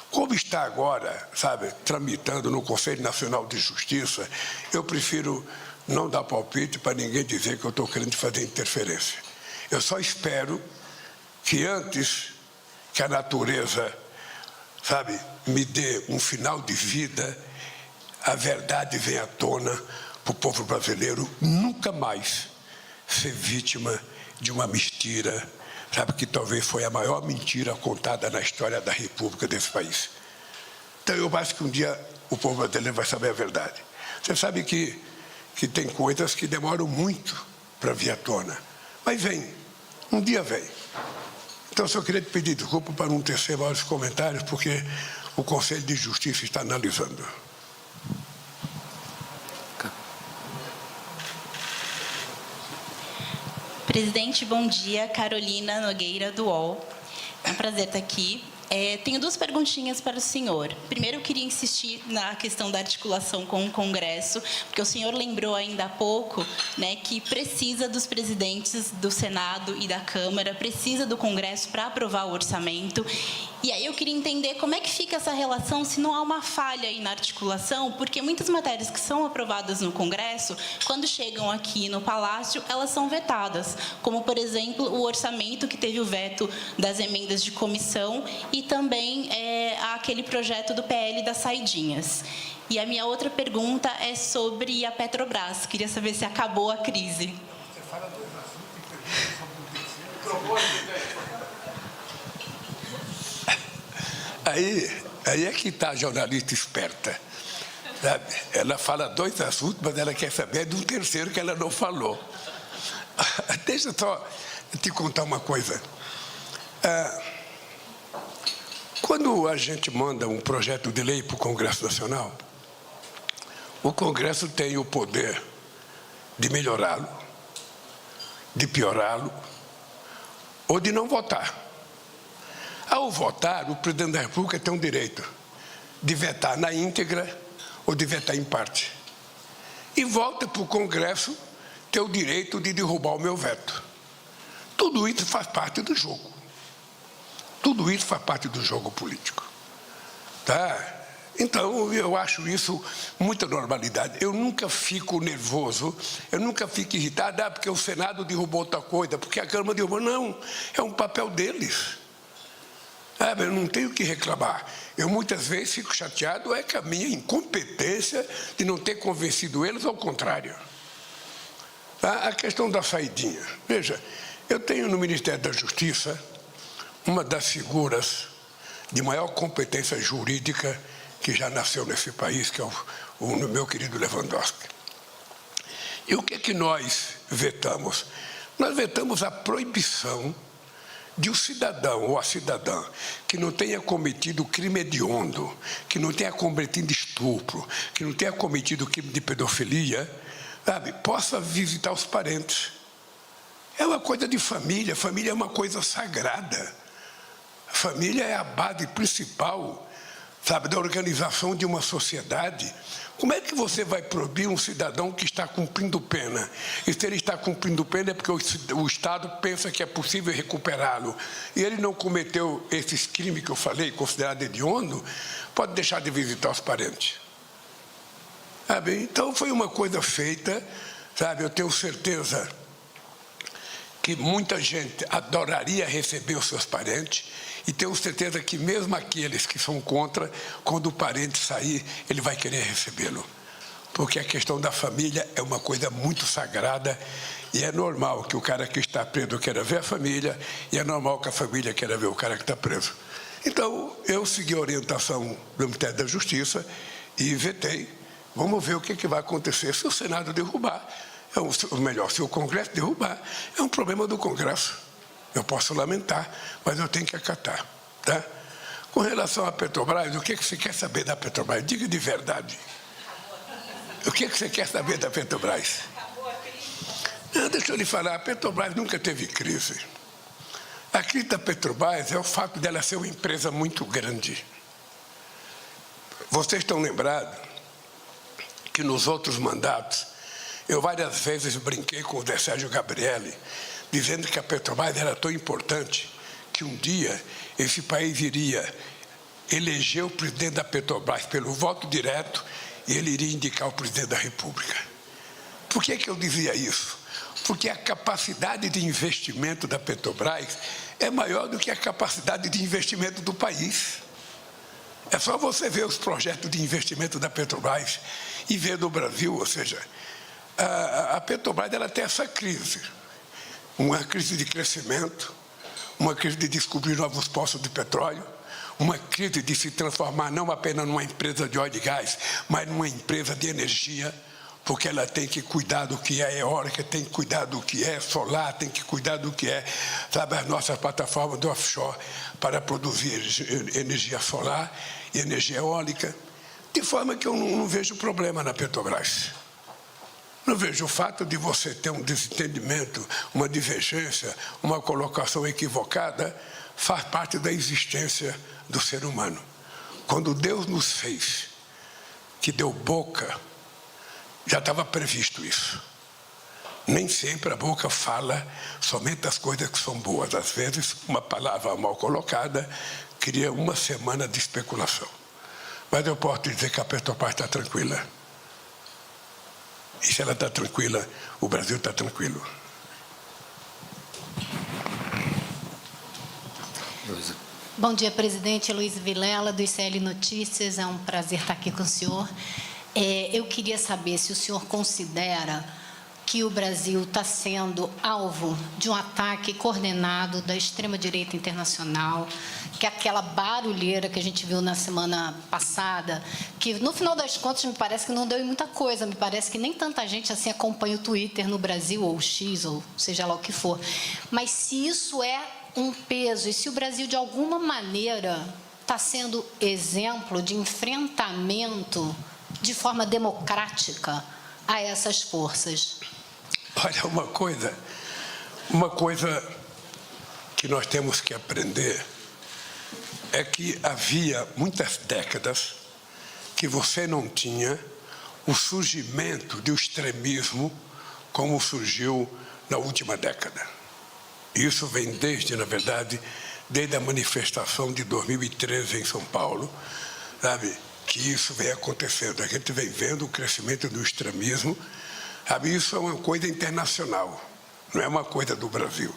Como está agora, sabe, tramitando no Conselho Nacional de Justiça, eu prefiro não dar palpite para ninguém dizer que eu estou querendo fazer interferência. Eu só espero que antes que a natureza, sabe, me dê um final de vida, a verdade venha à tona para o povo brasileiro nunca mais ser vítima de uma mentira, sabe, que talvez foi a maior mentira contada na história da República desse país. Então, eu acho que um dia o povo brasileiro vai saber a verdade. Você sabe que tem coisas que demoram muito para vir à tona, mas vem, um dia vem. Então, eu só queria te pedir desculpa para não tecer maiores comentários, porque o Conselho de Justiça está analisando. Presidente, bom dia. Carolina Nogueira, do UOL. É um prazer estar aqui. Tenho duas perguntinhas para o senhor. Primeiro, eu queria insistir na questão da articulação com o Congresso, porque o senhor lembrou ainda há pouco, né, que precisa dos presidentes do Senado e da Câmara, precisa do Congresso para aprovar o orçamento. E aí eu queria entender como é que fica essa relação, se não há uma falha aí na articulação, porque muitas matérias que são aprovadas no Congresso, quando chegam aqui no Palácio, elas são vetadas, como, por exemplo, o orçamento, que teve o veto das emendas de comissão, e também aquele projeto do PL das saidinhas. E a minha outra pergunta é sobre a Petrobras. Queria saber se acabou a crise. Você fala dois assuntos Aí é que está a jornalista esperta, sabe? Ela fala dois assuntos, mas ela quer saber de um terceiro que ela não falou. Deixa só te contar uma coisa. Quando a gente manda um projeto de lei para o Congresso Nacional, o Congresso tem o poder de melhorá-lo, de piorá-lo, ou de não votar. Ao votar, o presidente da República tem o direito de vetar na íntegra ou de vetar em parte. E volta para o Congresso ter o direito de derrubar o meu veto. Tudo isso faz parte do jogo. Tudo isso faz parte do jogo político. Tá? Então, eu acho isso muita normalidade. Eu nunca fico nervoso, eu nunca fico irritado, porque o Senado derrubou outra coisa, porque a Câmara derrubou. Não, é um papel deles. Eu não tenho o que reclamar. Eu muitas vezes fico chateado com a minha incompetência de não ter convencido eles, ao contrário. A questão da saidinha. Veja, eu tenho no Ministério da Justiça uma das figuras de maior competência jurídica que já nasceu nesse país, que é o meu querido Lewandowski. E o que nós vetamos? Nós vetamos a proibição de um cidadão ou a cidadã que não tenha cometido crime hediondo, que não tenha cometido estupro, que não tenha cometido crime de pedofilia, sabe, possa visitar os parentes. É uma coisa de família. Família é uma coisa sagrada. A família é a base principal, sabe, da organização de uma sociedade. Como é que você vai proibir um cidadão que está cumprindo pena? E se ele está cumprindo pena é porque o Estado pensa que é possível recuperá-lo. E ele não cometeu esses crimes que eu falei, considerado hediondo, pode deixar de visitar os parentes. Sabe? Então, foi uma coisa feita, sabe? Eu tenho certeza que muita gente adoraria receber os seus parentes, e tenho certeza que mesmo aqueles que são contra, quando o parente sair, ele vai querer recebê-lo. Porque a questão da família é uma coisa muito sagrada, e é normal que o cara que está preso queira ver a família, e é normal que a família queira ver o cara que está preso. Então, eu segui a orientação do Ministério da Justiça e vetei. vamos ver o que vai acontecer se o Senado derrubar. Ou melhor, se o Congresso derrubar, é um problema do Congresso. Eu posso lamentar, mas eu tenho que acatar. Tá? Com relação à Petrobras, o que você quer saber da Petrobras? Diga de verdade. O que você quer saber da Petrobras? Não, deixa eu lhe falar, a Petrobras nunca teve crise. A crise da Petrobras é o fato dela ser uma empresa muito grande. Vocês estão lembrados que nos outros mandatos, eu várias vezes brinquei com o Zé Sérgio Gabrielli, dizendo que a Petrobras era tão importante que um dia esse país iria eleger o presidente da Petrobras pelo voto direto e ele iria indicar o presidente da República. Por que eu dizia isso? Porque a capacidade de investimento da Petrobras é maior do que a capacidade de investimento do país. É só você ver os projetos de investimento da Petrobras e ver do Brasil, ou seja, a Petrobras ela tem essa crise. Uma crise de crescimento, uma crise de descobrir novos poços de petróleo, uma crise de se transformar não apenas numa empresa de óleo e gás, mas numa empresa de energia, porque ela tem que cuidar do que é eólica, tem que cuidar do que é solar, tem que cuidar do que é, sabe, as nossas plataformas do offshore para produzir energia solar e energia eólica, de forma que eu não vejo problema na Petrobras. Não vejo o fato de você ter um desentendimento, uma divergência, uma colocação equivocada, faz parte da existência do ser humano. Quando Deus nos fez, que deu boca, já estava previsto isso. Nem sempre a boca fala somente as coisas que são boas. Às vezes, uma palavra mal colocada cria uma semana de especulação. Mas eu posso dizer que a Petrobras está tranquila. E se ela está tranquila, o Brasil está tranquilo. Bom dia, presidente. Luiz Vilela, do ICL Notícias. É um prazer estar aqui com o senhor. Eu queria saber se o senhor considera que o Brasil está sendo alvo de um ataque coordenado da extrema-direita internacional, que é aquela barulheira que a gente viu na semana passada, que, no final das contas, me parece que não deu em muita coisa, me parece que nem tanta gente assim acompanha o Twitter no Brasil, ou o X, ou seja lá o que for. Mas se isso é um peso, e se o Brasil, de alguma maneira, está sendo exemplo de enfrentamento de forma democrática a essas forças. Olha, uma coisa que nós temos que aprender é que havia muitas décadas que você não tinha o surgimento do extremismo como surgiu na última década. Isso vem na verdade, desde a manifestação de 2013 em São Paulo, sabe? Que isso vem acontecendo. A gente vem vendo o crescimento do extremismo. Sabe? Isso é uma coisa internacional, não é uma coisa do Brasil.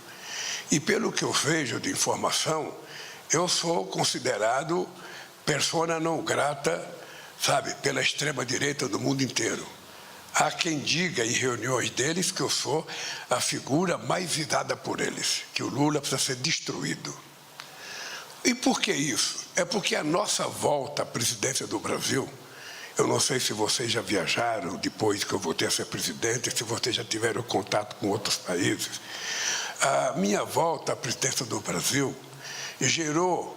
E pelo que eu vejo de informação, eu sou considerado persona não grata, sabe, pela extrema-direita do mundo inteiro. Há quem diga em reuniões deles que eu sou a figura mais visada por eles, que o Lula precisa ser destruído. E por que isso? É porque a nossa volta à presidência do Brasil, eu não sei se vocês já viajaram depois que eu voltei a ser presidente, se vocês já tiveram contato com outros países. A minha volta à presidência do Brasil gerou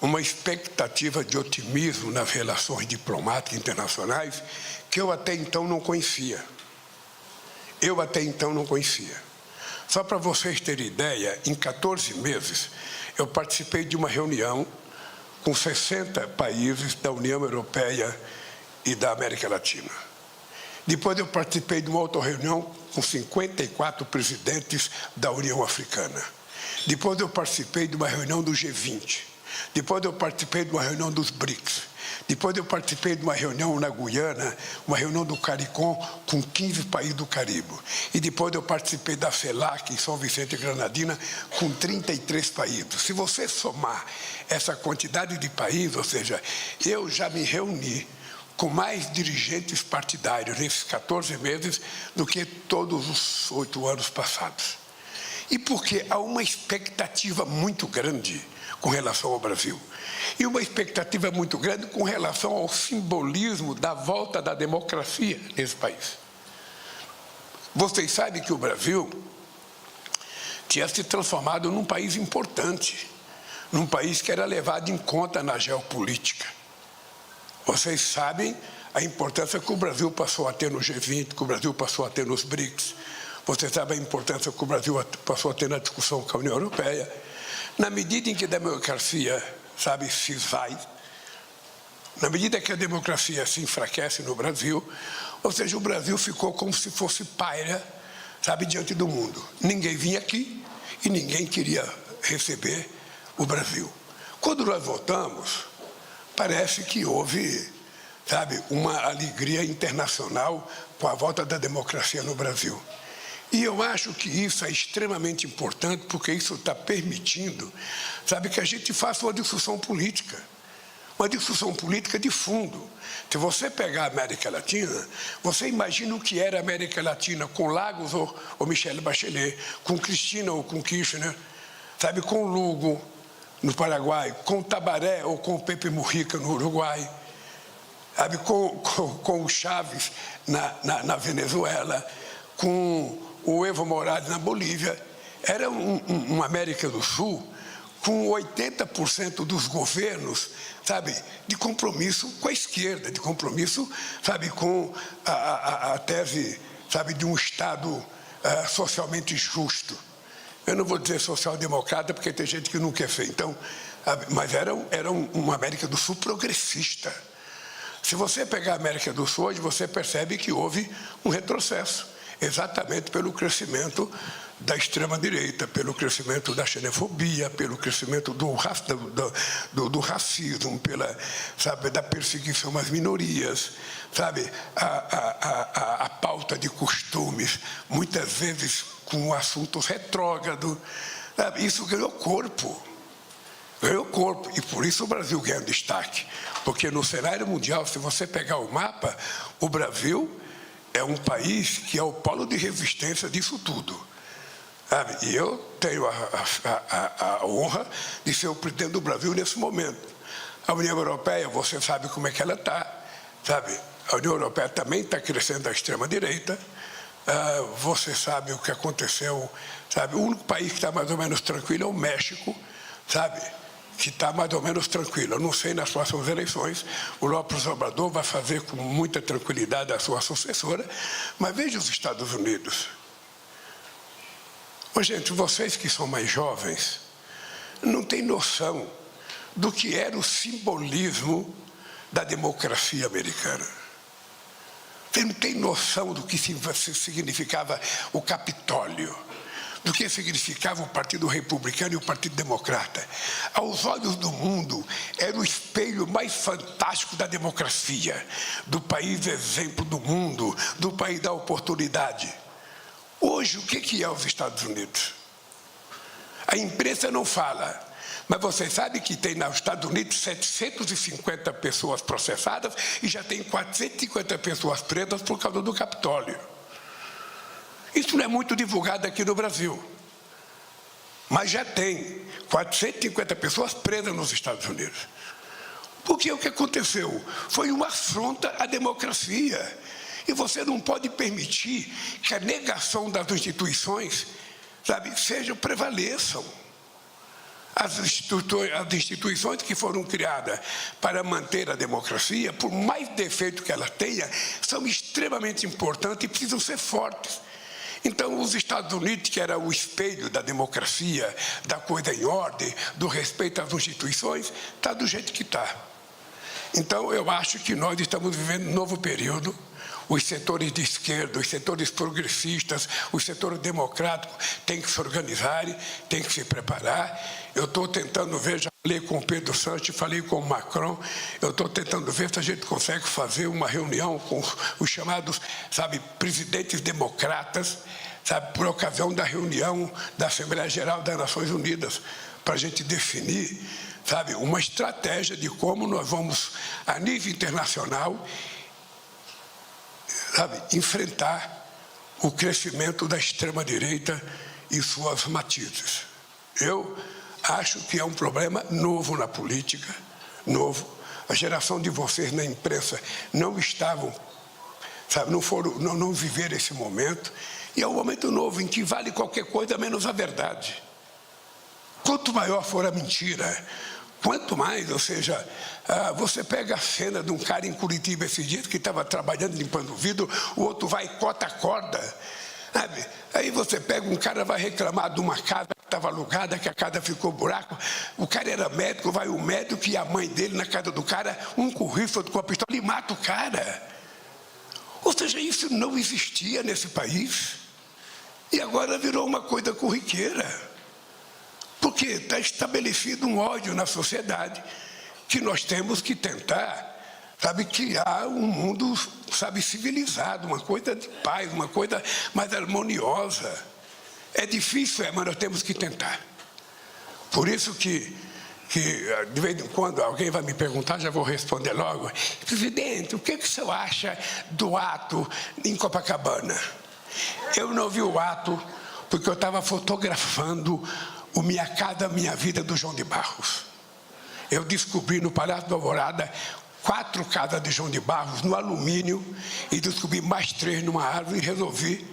uma expectativa de otimismo nas relações diplomáticas internacionais que eu até então não conhecia. Só para vocês terem ideia, em 14 meses, eu participei de uma reunião com 60 países da União Europeia e da América Latina. Depois eu participei de uma outra reunião com 54 presidentes da União Africana. Depois eu participei de uma reunião do G20. Depois eu participei de uma reunião dos BRICS. Depois eu participei de uma reunião na Guiana, uma reunião do CARICOM com 15 países do Caribe. E depois eu participei da CELAC em São Vicente e Granadina com 33 países. Se você somar essa quantidade de países, ou seja, eu já me reuni com mais dirigentes partidários nesses 14 meses do que todos os 8 anos passados. E porque há uma expectativa muito grande com relação ao Brasil. E uma expectativa muito grande com relação ao simbolismo da volta da democracia nesse país. Vocês sabem que o Brasil tinha se transformado num país importante, num país que era levado em conta na geopolítica. Vocês sabem a importância que o Brasil passou a ter no G20, que o Brasil passou a ter nos BRICS. Vocês sabem a importância que o Brasil passou a ter na discussão com a União Europeia. Na medida em que a democracia, se esvai, na medida que a democracia se enfraquece no Brasil, ou seja, o Brasil ficou como se fosse paira, diante do mundo. Ninguém vinha aqui e ninguém queria receber o Brasil. Quando nós voltamos, parece que houve, uma alegria internacional com a volta da democracia no Brasil. E eu acho que isso é extremamente importante, porque isso está permitindo, que a gente faça uma discussão política de fundo. Se você pegar a América Latina, você imagina o que era a América Latina com Lagos ou Michelle Bachelet, com Cristina ou com Kirchner, com Lugo no Paraguai, com Tabaré ou com Pepe Mujica no Uruguai, com o Chávez na Venezuela, com o Evo Morales na Bolívia. Era uma América do Sul com 80% dos governos, de compromisso com a esquerda, de compromisso, com a tese, de um Estado socialmente justo. Eu não vou dizer social-democrata, porque tem gente que não quer ser. Então, mas era uma América do Sul progressista. Se você pegar a América do Sul hoje, você percebe que houve um retrocesso, exatamente pelo crescimento da extrema-direita, pelo crescimento da xenofobia, pelo crescimento do racismo, da perseguição às minorias, a pauta de costumes, muitas vezes com assuntos retrógrados. Isso ganhou corpo. E por isso o Brasil ganha destaque. Porque no cenário mundial, se você pegar o mapa, o Brasil é um país que é o polo de resistência disso tudo. E eu tenho a honra de ser o presidente do Brasil nesse momento. A União Europeia, você sabe como é que ela está. A União Europeia também está crescendo à extrema-direita. Você sabe o que aconteceu. O único país que está mais ou menos tranquilo é o México, que está mais ou menos tranquilo. Eu não sei, nas próximas eleições, o López Obrador vai fazer com muita tranquilidade a sua sucessora, mas veja os Estados Unidos. Gente, vocês que são mais jovens, não têm noção do que era o simbolismo da democracia americana. Você não tem noção do que significava o Capitólio, do que significava o Partido Republicano e o Partido Democrata. Aos olhos do mundo, era o espelho mais fantástico da democracia, do país exemplo do mundo, do país da oportunidade. Hoje, o que é os Estados Unidos? A imprensa não fala, mas você sabe que tem nos Estados Unidos 750 pessoas processadas e já tem 450 pessoas presas por causa do Capitólio. Isso não é muito divulgado aqui no Brasil, mas já tem 450 pessoas presas nos Estados Unidos. Porque o que aconteceu? Foi uma afronta à democracia. E você não pode permitir que a negação das instituições, prevaleçam. As instituições que foram criadas para manter a democracia, por mais defeito que ela tenha, são extremamente importantes e precisam ser fortes. Então, os Estados Unidos, que era o espelho da democracia, da coisa em ordem, do respeito às instituições, está do jeito que está. Então, eu acho que nós estamos vivendo um novo período. Os setores de esquerda, os setores progressistas, os setores democráticos têm que se organizarem, têm que se preparar. Eu estou tentando ver, já falei com o Pedro Sanches, falei com o Macron, eu estou tentando ver se a gente consegue fazer uma reunião com os chamados, presidentes democratas, por ocasião da reunião da Assembleia Geral das Nações Unidas, para a gente definir, uma estratégia de como nós vamos, a nível internacional, enfrentar o crescimento da extrema-direita e suas matizes. Eu acho que é um problema novo na política, novo. A geração de vocês na imprensa não estavam, sabe, não viveram esse momento. E é um momento novo em que vale qualquer coisa menos a verdade. Quanto maior for a mentira, quanto mais, ou seja, você pega a cena de um cara em Curitiba esse dia que estava trabalhando limpando o vidro, o outro vai e corta a corda, sabe? Aí você pega um cara, vai reclamar de uma casa que estava alugada, que a casa ficou buraco, o cara era médico, vai o médico e a mãe dele na casa do cara, um com rifle, outro com a pistola, e mata o cara. Ou seja, isso não existia nesse país e agora virou uma coisa corriqueira. Porque está estabelecido um ódio na sociedade que nós temos que tentar, sabe, criar um mundo, sabe, civilizado, uma coisa de paz, uma coisa mais harmoniosa. É difícil, mas nós temos que tentar. Por isso que de vez em quando alguém vai me perguntar, já vou responder logo. Presidente, o que o senhor acha do ato em Copacabana? Eu não vi o ato porque eu estava fotografando o Minha Casa Minha Vida do João de Barros. Eu descobri no Palácio da Alvorada 4 casas de João de Barros no alumínio e descobri mais 3 numa árvore e resolvi,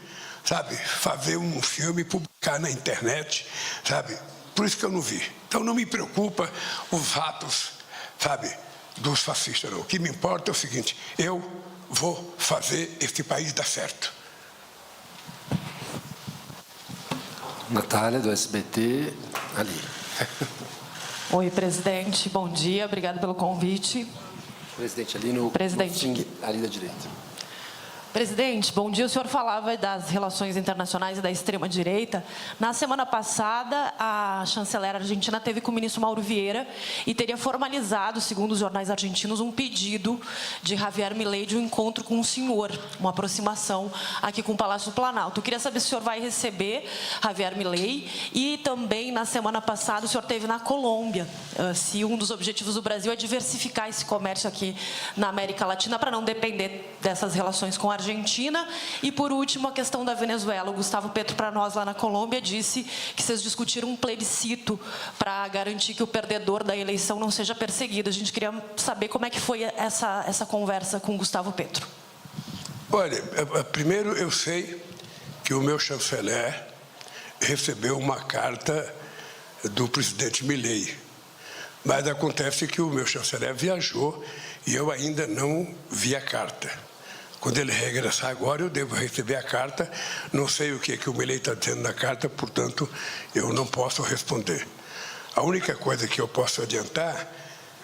sabe, fazer um filme e publicar na internet, sabe? Por isso que eu não vi. Então não me preocupa os atos, sabe, dos fascistas. Não. O que me importa é o seguinte: eu vou fazer este país dar certo. Natália, do SBT, ali. Oi, presidente. Bom dia. Obrigada pelo convite. Presidente, ali no fim, ali da direita. Presidente, bom dia. O senhor falava das relações internacionais e da extrema-direita. Na semana passada, a chanceler argentina teve com o ministro Mauro Vieira e teria formalizado, segundo os jornais argentinos, um pedido de Javier Milei de um encontro com o senhor, uma aproximação aqui com o Palácio do Planalto. Eu queria saber se o senhor vai receber Javier Milei e também, na semana passada, o senhor esteve na Colômbia, se um dos objetivos do Brasil é diversificar esse comércio aqui na América Latina para não depender dessas relações com a Argentina. E, por último, a questão da Venezuela. O Gustavo Petro, para nós lá na Colômbia, disse que vocês discutiram um plebiscito para garantir que o perdedor da eleição não seja perseguido. A gente queria saber como é que foi essa conversa com o Gustavo Petro. Olha, primeiro eu sei que o meu chanceler recebeu uma carta do presidente Milei, mas acontece que o meu chanceler viajou e eu ainda não vi a carta. Quando ele regressar agora, eu devo receber a carta. Não sei o que o Milei está dizendo na carta, portanto, eu não posso responder. A única coisa que eu posso adiantar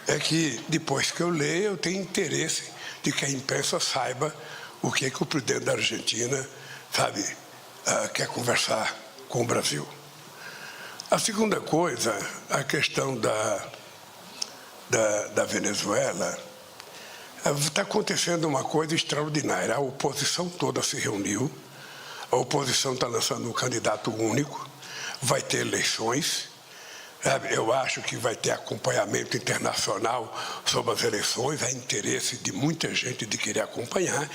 é que, depois que eu leio, eu tenho interesse de que a imprensa saiba o que o presidente da Argentina, sabe, quer conversar com o Brasil. A segunda coisa, a questão da Venezuela. Está acontecendo uma coisa extraordinária. A oposição toda se reuniu, a oposição está lançando um candidato único, vai ter eleições. Eu acho que vai ter acompanhamento internacional sobre as eleições, há interesse de muita gente de querer acompanhar.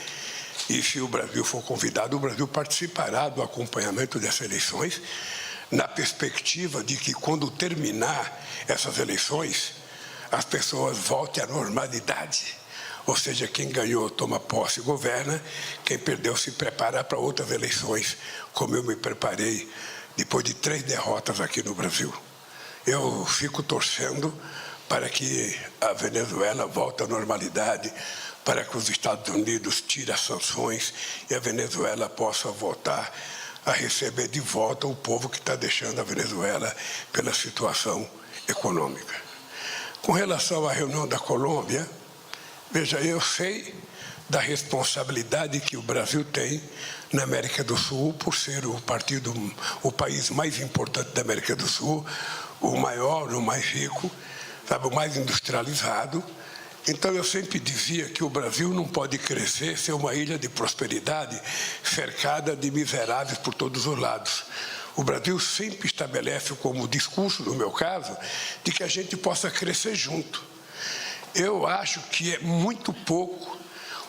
E se o Brasil for convidado, o Brasil participará do acompanhamento dessas eleições, na perspectiva de que, quando terminar essas eleições, as pessoas voltem à normalidade. Ou seja, quem ganhou toma posse e governa, quem perdeu se prepara para outras eleições, como eu me preparei depois de 3 derrotas aqui no Brasil. Eu fico torcendo para que a Venezuela volte à normalidade, para que os Estados Unidos tirem as sanções e a Venezuela possa voltar a receber de volta o povo que está deixando a Venezuela pela situação econômica. Com relação à reunião da Colômbia, veja, eu sei da responsabilidade que o Brasil tem na América do Sul, por ser o país mais importante da América do Sul, o maior, o mais rico, sabe, o mais industrializado. Então, eu sempre dizia que o Brasil não pode crescer, ser uma ilha de prosperidade cercada de miseráveis por todos os lados. O Brasil sempre estabelece como discurso, no meu caso, de que a gente possa crescer junto. Eu acho que é muito pouco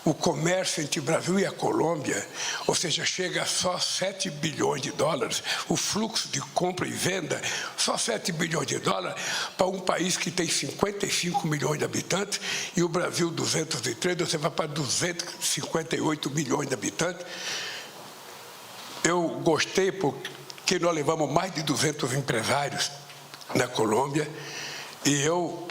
o comércio entre o Brasil e a Colômbia, ou seja, chega a só 7 bilhões de dólares, o fluxo de compra e venda, só 7 bilhões de dólares para um país que tem 55 milhões de habitantes e o Brasil 203, você vai para 258 milhões de habitantes. Eu gostei porque nós levamos mais de 200 empresários na Colômbia e eu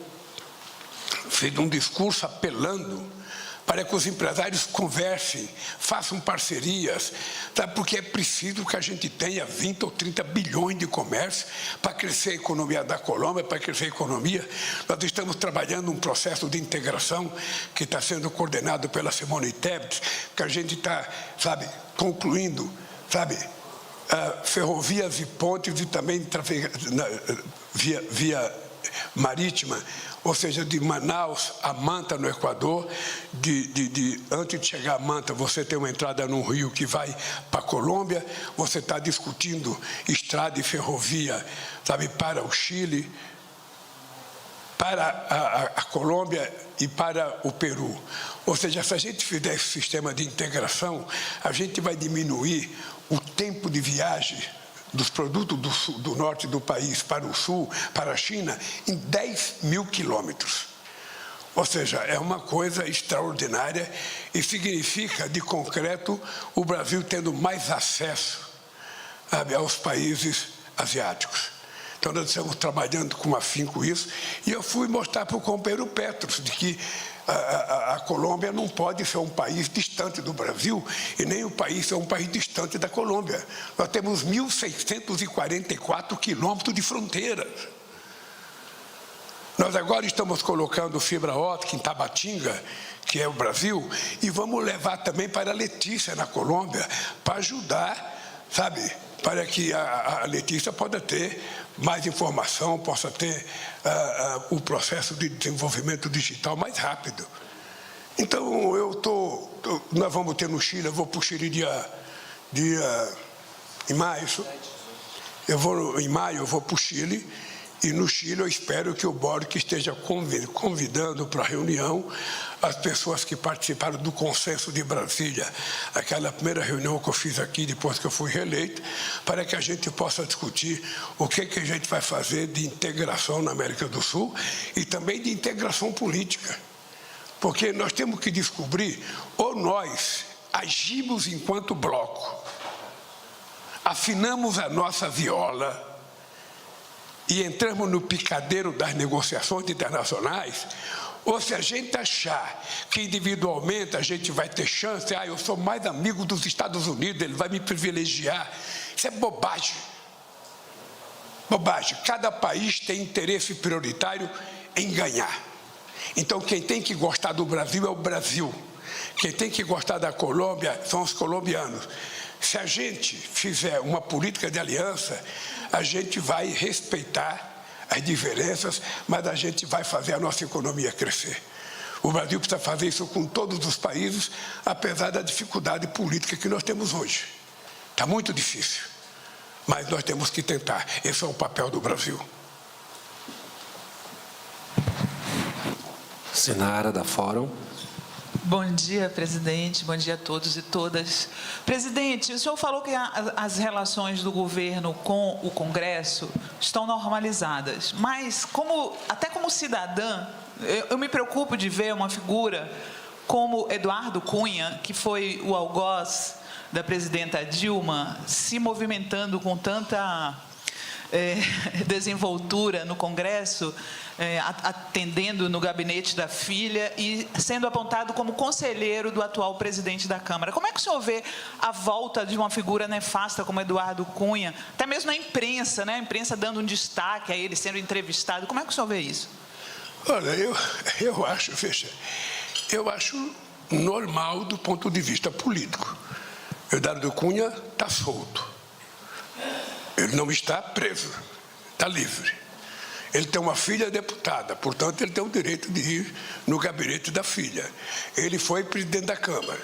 fiz um discurso apelando para que os empresários conversem, façam parcerias, sabe? Porque é preciso que a gente tenha 20 ou 30 bilhões de comércio para crescer a economia da Colômbia, para crescer a economia. Nós estamos trabalhando um processo de integração que está sendo coordenado pela Simone Tebet, que a gente está, sabe, concluindo, sabe, ferrovias e pontes e também via marítima, ou seja, de Manaus a Manta, no Equador, antes de chegar a Manta, você tem uma entrada num rio que vai para a Colômbia, você está discutindo estrada e ferrovia, sabe, para o Chile, para a Colômbia e para o Peru. Ou seja, se a gente fizer esse sistema de integração, a gente vai diminuir o tempo de viagem dos produtos do norte do país para o sul, para a China, em 10 mil quilômetros. Ou seja, é uma coisa extraordinária e significa, de concreto, o Brasil tendo mais acesso, sabe, aos países asiáticos. Então, nós estamos trabalhando com afinco isso, e eu fui mostrar para o companheiro Petros de que a Colômbia não pode ser um país distante do Brasil e nem o país ser um país distante da Colômbia. Nós temos 1.644 quilômetros de fronteira. Nós agora estamos colocando fibra óptica em Tabatinga, que é o Brasil, e vamos levar também para Letícia, na Colômbia, para ajudar, sabe, para que a Letícia possa ter mais informação, possa ter o processo de desenvolvimento digital mais rápido. Então, nós vamos ter no Chile, eu vou para o Chile em maio. Em maio eu vou para o Chile, e no Chile eu espero que o Boric esteja convidando para a reunião as pessoas que participaram do Consenso de Brasília, aquela primeira reunião que eu fiz aqui depois que eu fui reeleito, para que a gente possa discutir o que a gente vai fazer de integração na América do Sul e também de integração política. Porque nós temos que descobrir, ou nós agimos enquanto bloco, afinamos a nossa viola e entramos no picadeiro das negociações internacionais, ou se a gente achar que individualmente a gente vai ter chance, eu sou mais amigo dos Estados Unidos, ele vai me privilegiar. Isso é bobagem. Bobagem. Cada país tem interesse prioritário em ganhar. Então, quem tem que gostar do Brasil é o Brasil. Quem tem que gostar da Colômbia são os colombianos. Se a gente fizer uma política de aliança, a gente vai respeitar as diferenças, mas a gente vai fazer a nossa economia crescer. O Brasil precisa fazer isso com todos os países, apesar da dificuldade política que nós temos hoje. Está muito difícil, mas nós temos que tentar. Esse é o papel do Brasil. Sinara, da Fórum. Bom dia, presidente. Bom dia a todos e todas. Presidente, o senhor falou que as relações do governo com o Congresso estão normalizadas, mas até como cidadã, eu me preocupo de ver uma figura como Eduardo Cunha, que foi o algoz da presidenta Dilma, se movimentando com tanta desenvoltura no Congresso, atendendo no gabinete da filha e sendo apontado como conselheiro do atual presidente da Câmara. Como é que o senhor vê a volta de uma figura nefasta como Eduardo Cunha, até mesmo na imprensa, né? A imprensa dando um destaque a ele, sendo entrevistado? Como é que o senhor vê isso? Olha, eu acho normal do ponto de vista político. Eduardo Cunha está solto. Ele não está preso, está livre. Ele tem uma filha deputada, portanto, ele tem o direito de ir no gabinete da filha. Ele foi presidente da Câmara,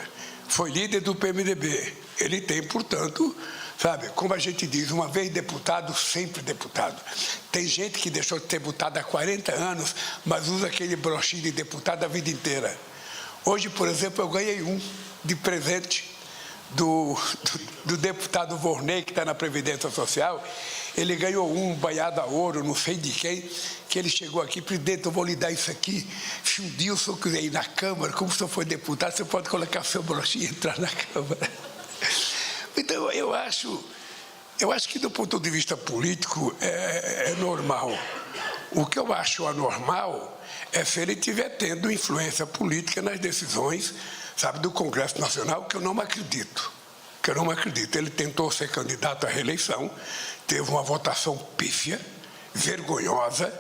foi líder do PMDB. Ele tem, portanto, sabe, como a gente diz, uma vez deputado, sempre deputado. Tem gente que deixou de ser deputado há 40 anos, mas usa aquele broxinho de deputado a vida inteira. Hoje, por exemplo, eu ganhei um de presente do deputado Vorney, que está na Previdência Social. Ele ganhou um banhado a ouro, não sei de quem, que ele chegou aqui: presidente, eu vou lhe dar isso aqui. Se um dia o senhor quiser ir na Câmara, como o senhor foi deputado, você pode colocar o seu broxinho e entrar na Câmara. Então, eu acho que, do ponto de vista político, é normal. O que eu acho anormal é se ele estiver tendo influência política nas decisões, sabe, do Congresso Nacional, que eu não acredito. Ele tentou ser candidato à reeleição, teve uma votação pífia, vergonhosa,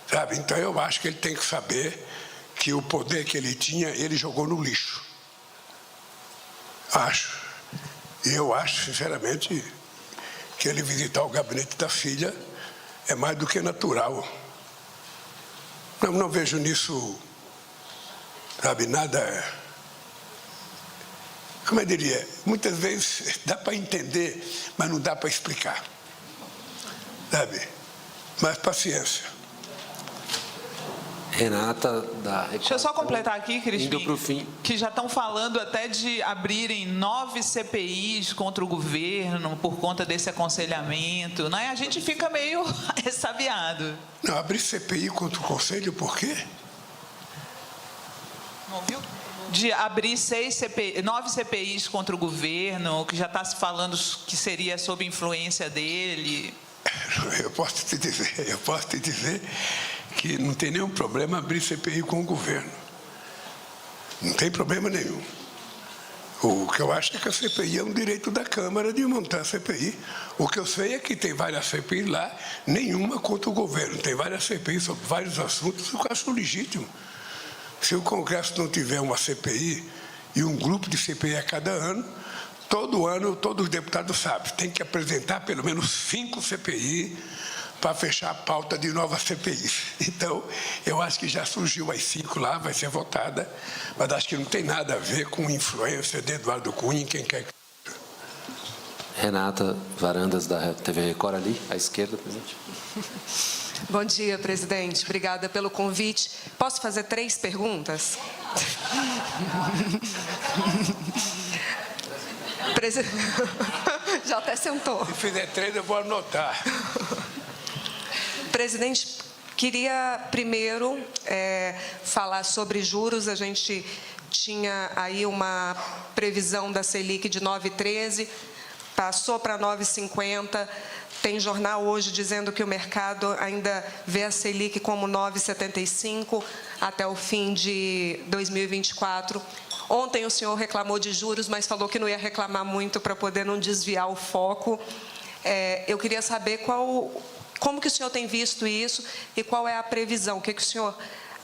sabe? Então, eu acho que ele tem que saber que o poder que ele tinha, ele jogou no lixo. Eu acho, sinceramente, que ele visitar o gabinete da filha é mais do que natural. Não vejo nisso, sabe, nada... Como eu diria, muitas vezes dá para entender, mas não dá para explicar, sabe? Mas paciência. Renata, da Record. Deixa eu só completar aqui, Crispim, Indo para o fim. que já estão falando até de abrirem 9 CPIs contra o governo por conta desse aconselhamento, né? A gente fica meio ressabiado. Não, abrir CPI contra o Conselho, por quê? Não ouviu? De abrir 9 CPIs contra o governo, que já está se falando que seria sob influência dele. Eu posso te dizer que não tem nenhum problema abrir CPI com o governo. Não tem problema nenhum. O que eu acho é que a CPI é um direito da Câmara de montar a CPI. O que eu sei é que tem várias CPIs lá, nenhuma contra o governo. Tem várias CPIs sobre vários assuntos, eu acho legítimo. Se o Congresso não tiver uma CPI e um grupo de CPI a cada ano, todo ano todos os deputados sabem, tem que apresentar pelo menos 5 CPI para fechar a pauta de novas CPIs. Então, eu acho que já surgiu as 5 lá, vai ser votada, mas acho que não tem nada a ver com influência de Eduardo Cunha, quem quer que... Renata Varandas, da TV Record, ali, à esquerda, presidente. Bom dia, presidente. Obrigada pelo convite. Posso fazer 3 perguntas? Já até sentou. Se fizer 3, eu vou anotar. Presidente, queria primeiro falar sobre juros. A gente tinha aí uma previsão da Selic de 9,13, passou para 9,50. Tem jornal hoje dizendo que o mercado ainda vê a Selic como 9,75 até o fim de 2024. Ontem o senhor reclamou de juros, mas falou que não ia reclamar muito para poder não desviar o foco. Eu queria saber como que o senhor tem visto isso e qual é a previsão, o que o senhor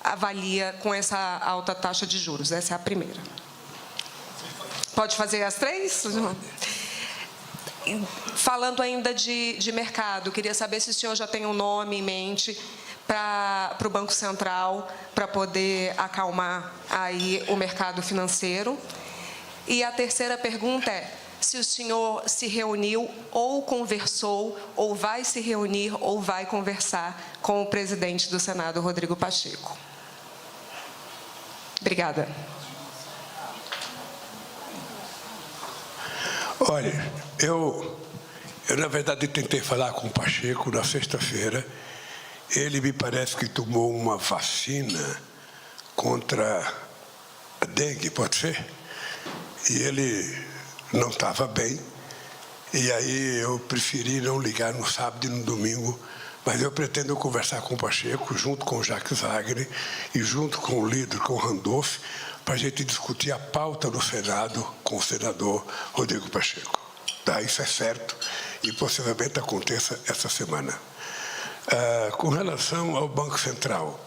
avalia com essa alta taxa de juros. Essa é a primeira. Pode fazer as 3? Falando ainda de mercado, queria saber se o senhor já tem um nome em mente para o Banco Central, para poder acalmar aí o mercado financeiro. E a terceira pergunta é se o senhor se reuniu ou conversou, ou vai se reunir, ou vai conversar com o presidente do Senado, Rodrigo Pacheco. Obrigada. Olha, eu na verdade tentei falar com o Pacheco na sexta-feira. Ele me parece que tomou uma vacina contra a dengue, pode ser? E ele não estava bem. E aí eu preferi não ligar no sábado e no domingo, mas eu pretendo conversar com o Pacheco, junto com o Jacques Wagner e junto com o líder, com o Randolph, para a gente discutir a pauta do Senado com o senador Rodrigo Pacheco. Tá? Isso é certo e possivelmente aconteça essa semana. Com relação ao Banco Central,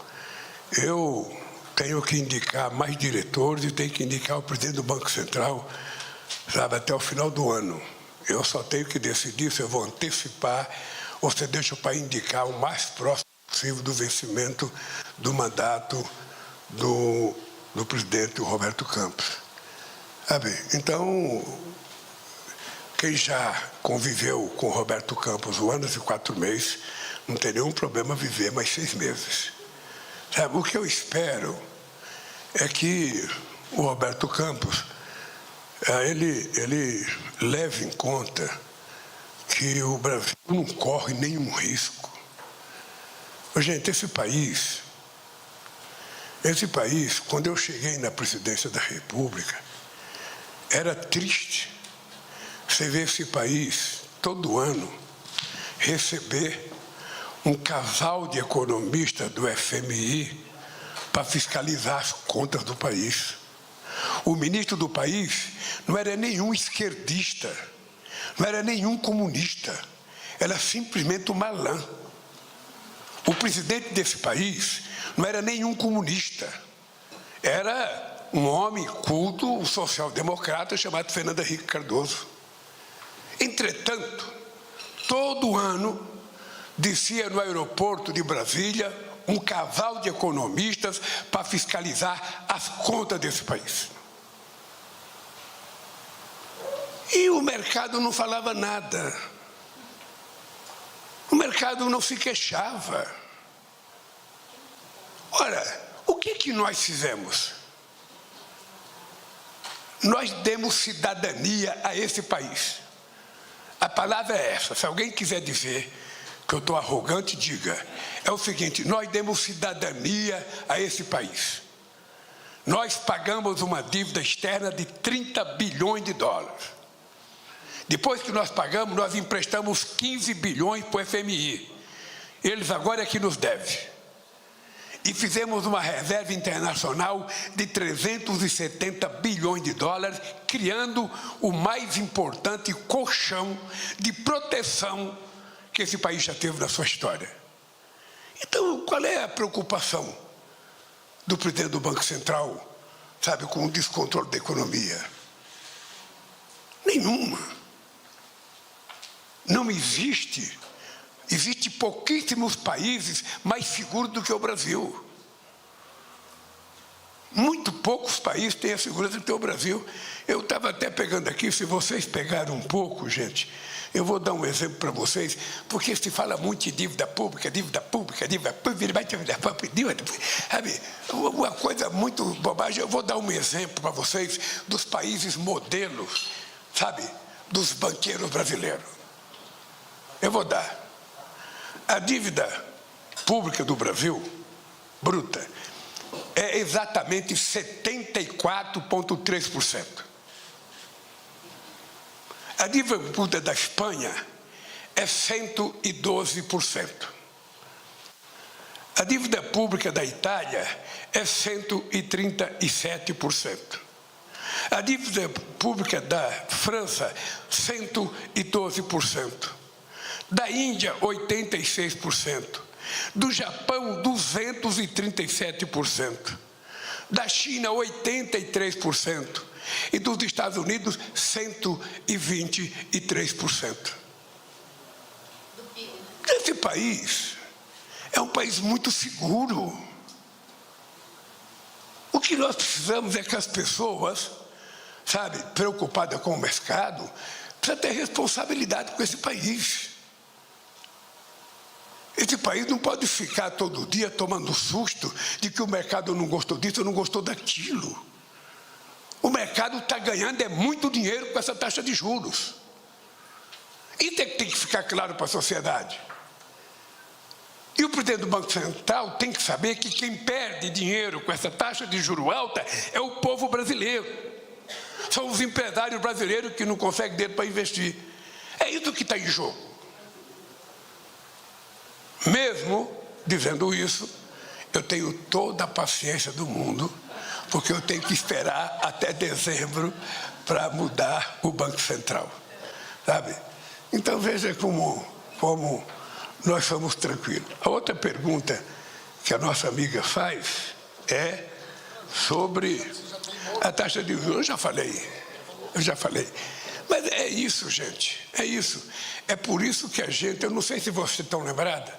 eu tenho que indicar mais diretores e tenho que indicar o presidente do Banco Central, sabe, até o final do ano. Eu só tenho que decidir se eu vou antecipar ou se deixo para indicar o mais próximo possível do vencimento do mandato do presidente Roberto Campos. Sabe? Então, quem já conviveu com Roberto Campos 1 ano e 4 meses, não tem nenhum problema viver mais 6 meses. Sabe? O que eu espero é que o Roberto Campos, ele leva em conta que o Brasil não corre nenhum risco. Gente, esse país, quando eu cheguei na presidência da República, era triste você ver esse país, todo ano, receber um casal de economistas do FMI para fiscalizar as contas do país. O ministro do país não era nenhum esquerdista, não era nenhum comunista, era simplesmente um malandro. O presidente desse país não era nenhum comunista, era um homem culto, um social-democrata chamado Fernando Henrique Cardoso. Entretanto, todo ano descia no aeroporto de Brasília um casal de economistas para fiscalizar as contas desse país. E o mercado não falava nada. O mercado não se queixava. Ora, o que nós fizemos? Nós demos cidadania a esse país. A palavra é essa. Se alguém quiser dizer que eu estou arrogante, diga. É o seguinte, nós demos cidadania a esse país. Nós pagamos uma dívida externa de 30 bilhões de dólares. Depois que nós pagamos, nós emprestamos 15 bilhões para o FMI. Eles agora é que nos devem. E fizemos uma reserva internacional de 370 bilhões de dólares, criando o mais importante colchão de proteção que esse país já teve na sua história. Então, qual é a preocupação do presidente do Banco Central, sabe, com o descontrole da economia? Nenhuma. Não existe. Existem pouquíssimos países mais seguros do que o Brasil. Muito poucos países têm a segurança do que o Brasil. Eu estava até pegando aqui, se vocês pegaram um pouco, gente, eu vou dar um exemplo para vocês, porque se fala muito de dívida pública, sabe, uma coisa muito bobagem. Eu vou dar um exemplo para vocês dos países modelos, sabe, dos banqueiros brasileiros. Eu vou dar. A dívida pública do Brasil, bruta, é exatamente 74,3%. A dívida pública da Espanha é 112%. A dívida pública da Itália é 137%. A dívida pública da França, 112%. Da Índia, 86%. Do Japão, 237%. Da China, 83%. E dos Estados Unidos, 123%. Esse país é um país muito seguro. O que nós precisamos é que as pessoas, sabe, preocupadas com o mercado, precisam ter responsabilidade com esse país. Esse país não pode ficar todo dia tomando susto de que o mercado não gostou disso, não gostou daquilo. O mercado está ganhando muito dinheiro com essa taxa de juros. Isso é que tem que ficar claro para a sociedade. E o presidente do Banco Central tem que saber que quem perde dinheiro com essa taxa de juros alta é o povo brasileiro. São os empresários brasileiros que não conseguem dinheiro para investir. É isso que está em jogo. Mesmo dizendo isso, eu tenho toda a paciência do mundo, porque eu tenho que esperar até dezembro para mudar o Banco Central, sabe? Então veja como nós somos tranquilos. A outra pergunta que a nossa amiga faz é sobre a taxa de juros. Eu já falei. Mas é isso, gente, é isso. É por isso que a gente, eu não sei se vocês estão lembrados,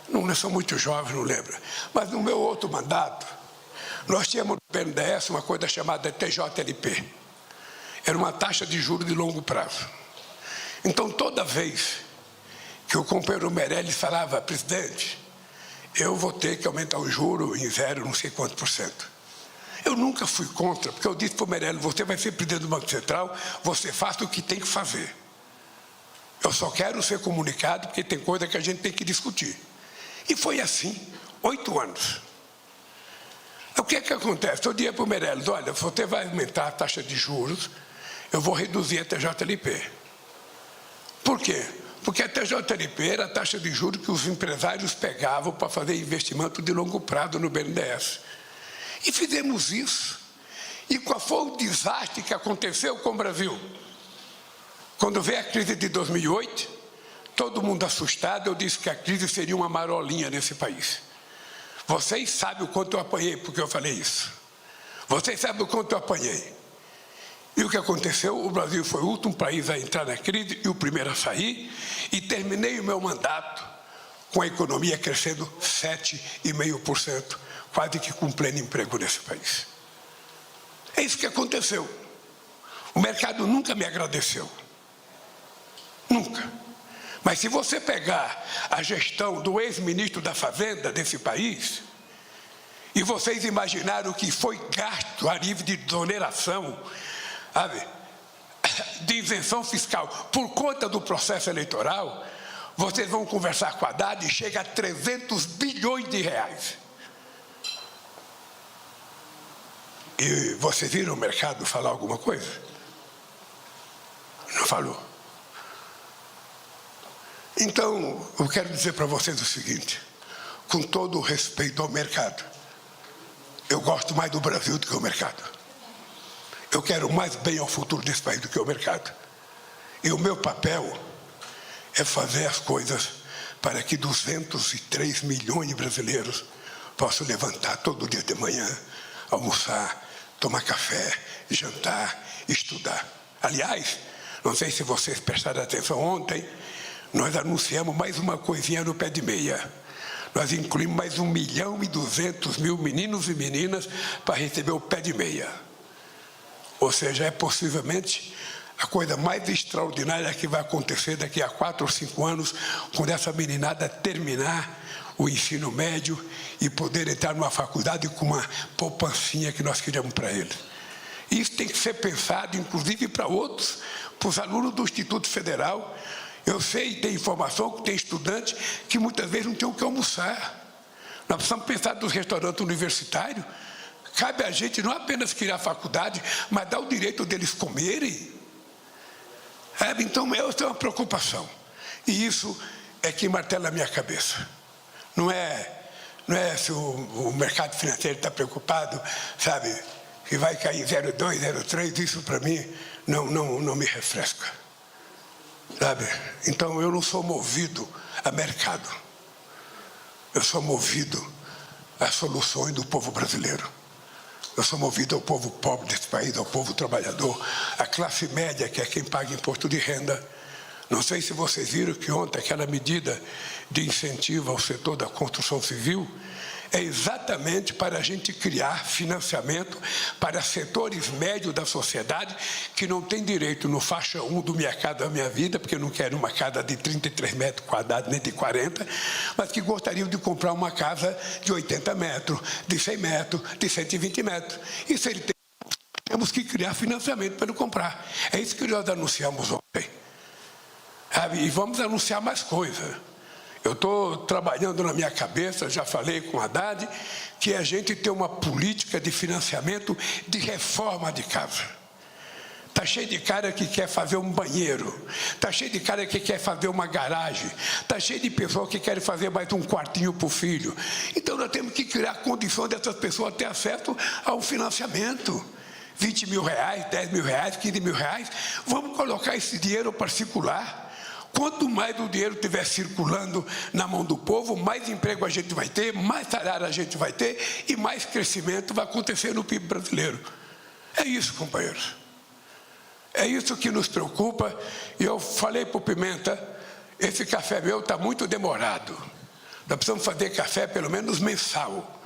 não são muito jovens, não lembro. Mas no meu outro mandato, nós tínhamos no BNDES uma coisa chamada TJLP. Era uma taxa de juros de longo prazo. Então, toda vez que o companheiro Meirelles falava, presidente, eu vou ter que aumentar o juro em 0, não sei quantos %. Eu nunca fui contra, porque eu disse para o Meirelles, você vai ser presidente do Banco Central, você faça o que tem que fazer. Eu só quero ser comunicado, porque tem coisa que a gente tem que discutir. E foi assim, 8 anos. O que é que acontece? Eu disse para o Meirelles, olha, você vai aumentar a taxa de juros, eu vou reduzir a TJLP. Por quê? Porque a TJLP era a taxa de juros que os empresários pegavam para fazer investimento de longo prazo no BNDES. E fizemos isso. E qual foi o desastre que aconteceu com o Brasil? Quando veio a crise de 2008, todo mundo assustado, eu disse que a crise seria uma marolinha nesse país. Vocês sabem o quanto eu apanhei porque eu falei isso. Vocês sabem o quanto eu apanhei. E o que aconteceu? O Brasil foi o último país a entrar na crise e o primeiro a sair. E terminei o meu mandato com a economia crescendo 7,5%, quase que com pleno emprego nesse país. É isso que aconteceu. O mercado nunca me agradeceu. Nunca. Mas se você pegar a gestão do ex-ministro da Fazenda desse país, e vocês imaginaram o que foi gasto a nível de desoneração, sabe, de isenção fiscal por conta do processo eleitoral, vocês vão conversar com a Haddad e chega a 300 bilhões de reais. E vocês viram o mercado falar alguma coisa? Não falou. Então, eu quero dizer para vocês o seguinte, com todo o respeito ao mercado, eu gosto mais do Brasil do que o mercado. Eu quero mais bem ao futuro desse país do que o mercado. E o meu papel é fazer as coisas para que 203 milhões de brasileiros possam levantar todo dia de manhã, almoçar, tomar café, jantar, estudar. Aliás, não sei se vocês prestaram atenção ontem, nós anunciamos mais uma coisinha no pé de meia. Nós incluímos mais 1.200.000 meninos e meninas para receber o pé de meia. Ou seja, é possivelmente a coisa mais extraordinária que vai acontecer daqui a 4 ou 5 anos, quando essa meninada terminar o ensino médio e poder entrar numa faculdade com uma poupancinha que nós queríamos para eles. Isso tem que ser pensado, inclusive, para outros, para os alunos do Instituto Federal. Eu sei, tem informação que tem estudante que muitas vezes não tem o que almoçar. Nós precisamos pensar nos restaurantes universitários. Cabe a gente não apenas criar faculdade, mas dar o direito deles comerem. Então, essa é uma preocupação. E isso é que martela a minha cabeça. Não é se o mercado financeiro está preocupado, sabe, que vai cair 0,2, 0,3, isso para mim não me refresca. Sabe? Então, eu não sou movido a mercado. Eu sou movido às soluções do povo brasileiro. Eu sou movido ao povo pobre desse país, ao povo trabalhador, à classe média, que é quem paga imposto de renda. Não sei se vocês viram que ontem aquela medida de incentivo ao setor da construção civil é exatamente para a gente criar financiamento para setores médios da sociedade que não têm direito no faixa 1 do Minha Casa Minha Vida, porque não querem uma casa de 33 metros quadrados, nem de 40, mas que gostariam de comprar uma casa de 80 metros, de 100 metros, de 120 metros. E se ele tem, temos que criar financiamento para ele comprar. É isso que nós anunciamos ontem. E vamos anunciar mais coisas. Eu estou trabalhando na minha cabeça, já falei com a Haddad, que a gente tem uma política de financiamento de reforma de casa. Está cheio de cara que quer fazer um banheiro, está cheio de cara que quer fazer uma garagem, está cheio de pessoas que querem fazer mais um quartinho para o filho. Então, nós temos que criar condições dessas pessoas ter acesso ao financiamento. 20 mil reais, 10 mil reais, 15 mil reais. Vamos colocar esse dinheiro para circular. Quanto mais o dinheiro estiver circulando na mão do povo, mais emprego a gente vai ter, mais salário a gente vai ter e mais crescimento vai acontecer no PIB brasileiro. É isso, companheiros. É isso que nos preocupa. E eu falei para o Pimenta, esse café meu está muito demorado. Nós precisamos fazer café pelo menos mensal.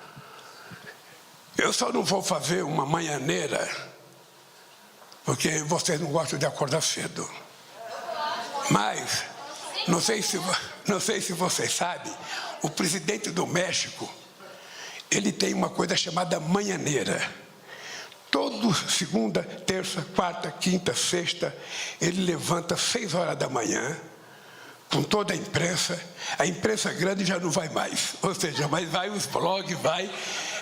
Eu só não vou fazer uma manhãneira, porque vocês não gostam de acordar cedo. Mas, não sei se vocês sabem, o presidente do México, ele tem uma coisa chamada manhãneira. Todo segunda, terça, quarta, quinta, sexta, ele levanta às 6 horas da manhã, com toda a imprensa grande já não vai mais, ou seja, mas vai os blogs, vai,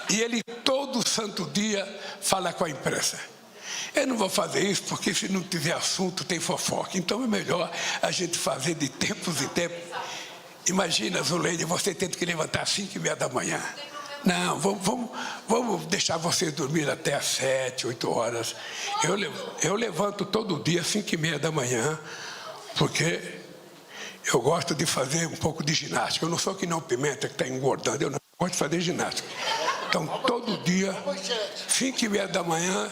e ele todo santo dia fala com a imprensa. Eu não vou fazer isso porque se não tiver assunto tem fofoca, então é melhor a gente fazer de tempos em tempos. Imagina, Zuleide, você tendo que levantar às 5h30 da manhã. Não, vamos deixar você dormir até às 7, 8 horas. Eu levanto todo dia às 5h30 da manhã, porque eu gosto de fazer um pouco de ginástica. Eu não sou que não Pimenta, que está engordando, eu não gosto de fazer ginástica. Então, todo dia, 5h30 da manhã,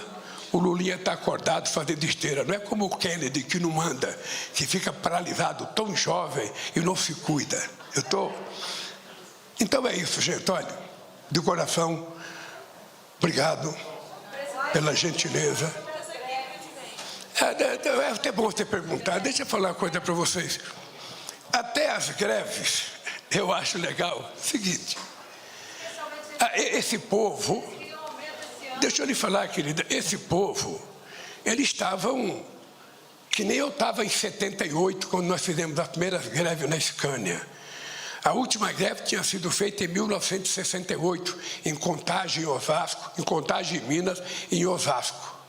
o Lulinha está acordado fazendo esteira. Não é como o Kennedy, que não manda, que fica paralisado, tão jovem e não se cuida. Então é isso, gente. Olha, de coração, obrigado pela gentileza. É até bom você perguntar. Deixa eu falar uma coisa para vocês. Até as greves, eu acho legal. Seguinte, esse povo, deixa eu lhe falar, querida, esse povo, eles estavam, que nem eu estava em 78, quando nós fizemos as primeiras greves na Scania. A última greve tinha sido feita em 1968, em Contagem, em Osasco, em Contagem, em Minas, em Osasco.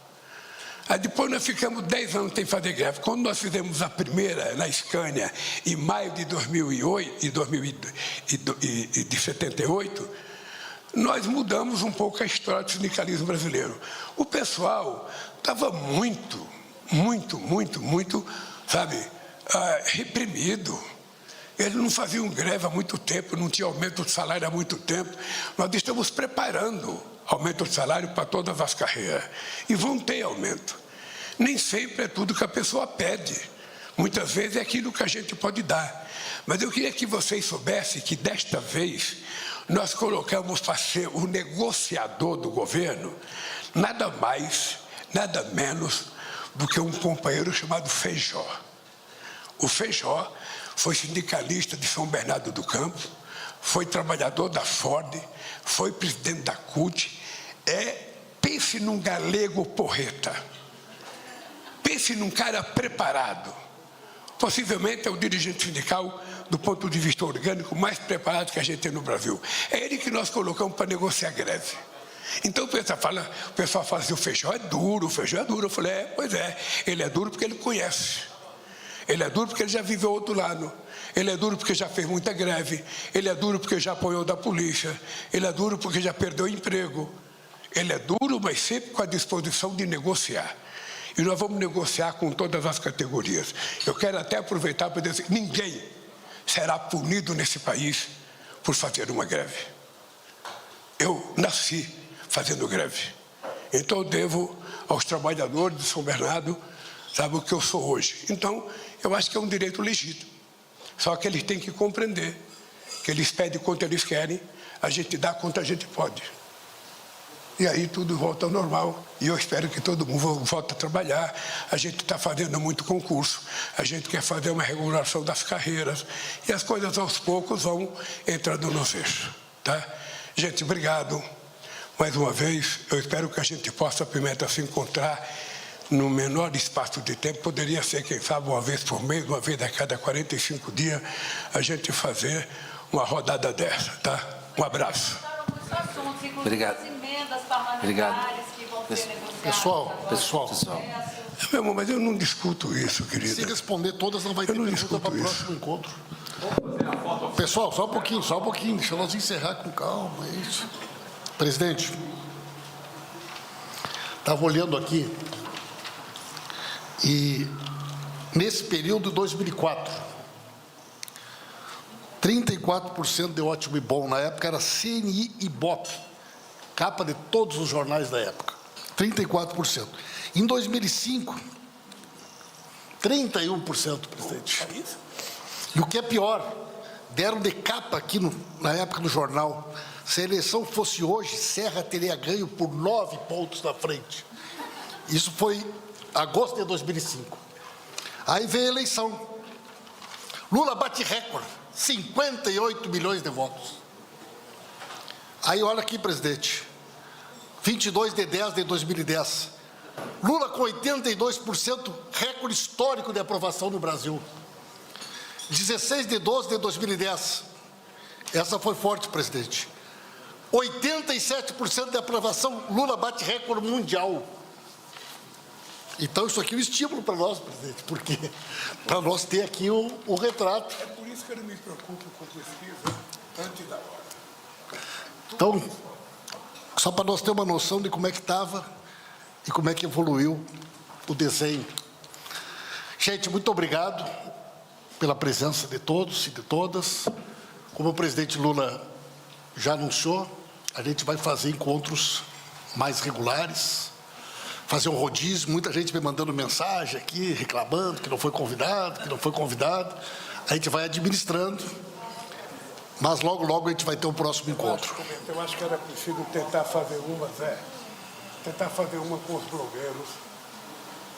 Aí depois nós ficamos 10 anos sem fazer greve. Quando nós fizemos a primeira na Scania, em maio de 78, nós mudamos um pouco a história do sindicalismo brasileiro. O pessoal estava muito, sabe, reprimido. Eles não faziam greve há muito tempo, não tinha aumento de salário há muito tempo. Nós estamos preparando aumento de salário para todas as carreiras. E vão ter aumento. Nem sempre é tudo que a pessoa pede. Muitas vezes é aquilo que a gente pode dar. Mas eu queria que vocês soubessem que, desta vez, nós colocamos para ser o negociador do governo nada mais, nada menos do que um companheiro chamado Feijó. O Feijó foi sindicalista de São Bernardo do Campo, foi trabalhador da Ford, foi presidente da CUT. Pense num galego porreta. Pense num cara preparado. Possivelmente é o dirigente sindical, do ponto de vista orgânico, mais preparado que a gente tem no Brasil. É ele que nós colocamos para negociar a greve. Então o pessoal fala assim, o Feijó é duro, o Feijó é duro. Eu falei, pois é, ele é duro porque ele conhece. Ele é duro porque ele já viveu ao outro lado. Ele é duro porque já fez muita greve. Ele é duro porque já apoiou da polícia. Ele é duro porque já perdeu emprego. Ele é duro, mas sempre com a disposição de negociar. E nós vamos negociar com todas as categorias. Eu quero até aproveitar para dizer que ninguém será punido nesse país por fazer uma greve. Eu nasci fazendo greve. Então eu devo aos trabalhadores de São Bernardo, sabe, o que eu sou hoje. Então, eu acho que é um direito legítimo. Só que eles têm que compreender que eles pedem quanto eles querem, a gente dá quanto a gente pode. E aí tudo volta ao normal. E eu espero que todo mundo volte a trabalhar. A gente está fazendo muito concurso. A gente quer fazer uma regulação das carreiras. E as coisas aos poucos vão entrando no eixo. Tá? Gente, obrigado. Mais uma vez, eu espero que a gente possa, Pimenta, se encontrar no menor espaço de tempo. Poderia ser, quem sabe, uma vez por mês, uma vez a cada 45 dias, a gente fazer uma rodada dessa, tá? Um abraço. Obrigado. Obrigado. Pessoal. Meu irmão, mas eu não discuto isso, querido. Se responder todas, não vai ter pergunta para o próximo encontro. Pessoal, só um pouquinho. Deixa nós encerrar com calma. É isso. Presidente, estava olhando aqui e nesse período de 2004, 34% de ótimo e bom. Na época era CNI e Ibope, capa de todos os jornais da época. 34%. Em 2005, 31%, presidente. E o que é pior, deram de capa aqui na época do jornal. Se a eleição fosse hoje, Serra teria ganho por 9 pontos na frente. Isso foi agosto de 2005. Aí veio a eleição. Lula bate recorde, 58 milhões de votos. Aí olha aqui, presidente, 22 de 10 de 2010. Lula com 82%, recorde histórico de aprovação no Brasil. 16 de 12 de 2010. Essa foi forte, presidente. 87% de aprovação, Lula bate recorde mundial. Então, isso aqui é um estímulo para nós, presidente, porque para nós ter aqui o retrato. É por isso que eu não me preocupo com pesquisa antes da hora. Então, só para nós ter uma noção de como é que estava e como é que evoluiu o desenho. Gente, muito obrigado pela presença de todos e de todas. Como o presidente Lula já anunciou, a gente vai fazer encontros mais regulares, fazer um rodízio. Muita gente me mandando mensagem aqui, reclamando que não foi convidado, que não foi convidado. A gente vai administrando, mas logo, logo a gente vai ter um próximo encontro. Eu acho que era preciso tentar fazer uma, Zé. Tentar fazer uma com os blogueiros.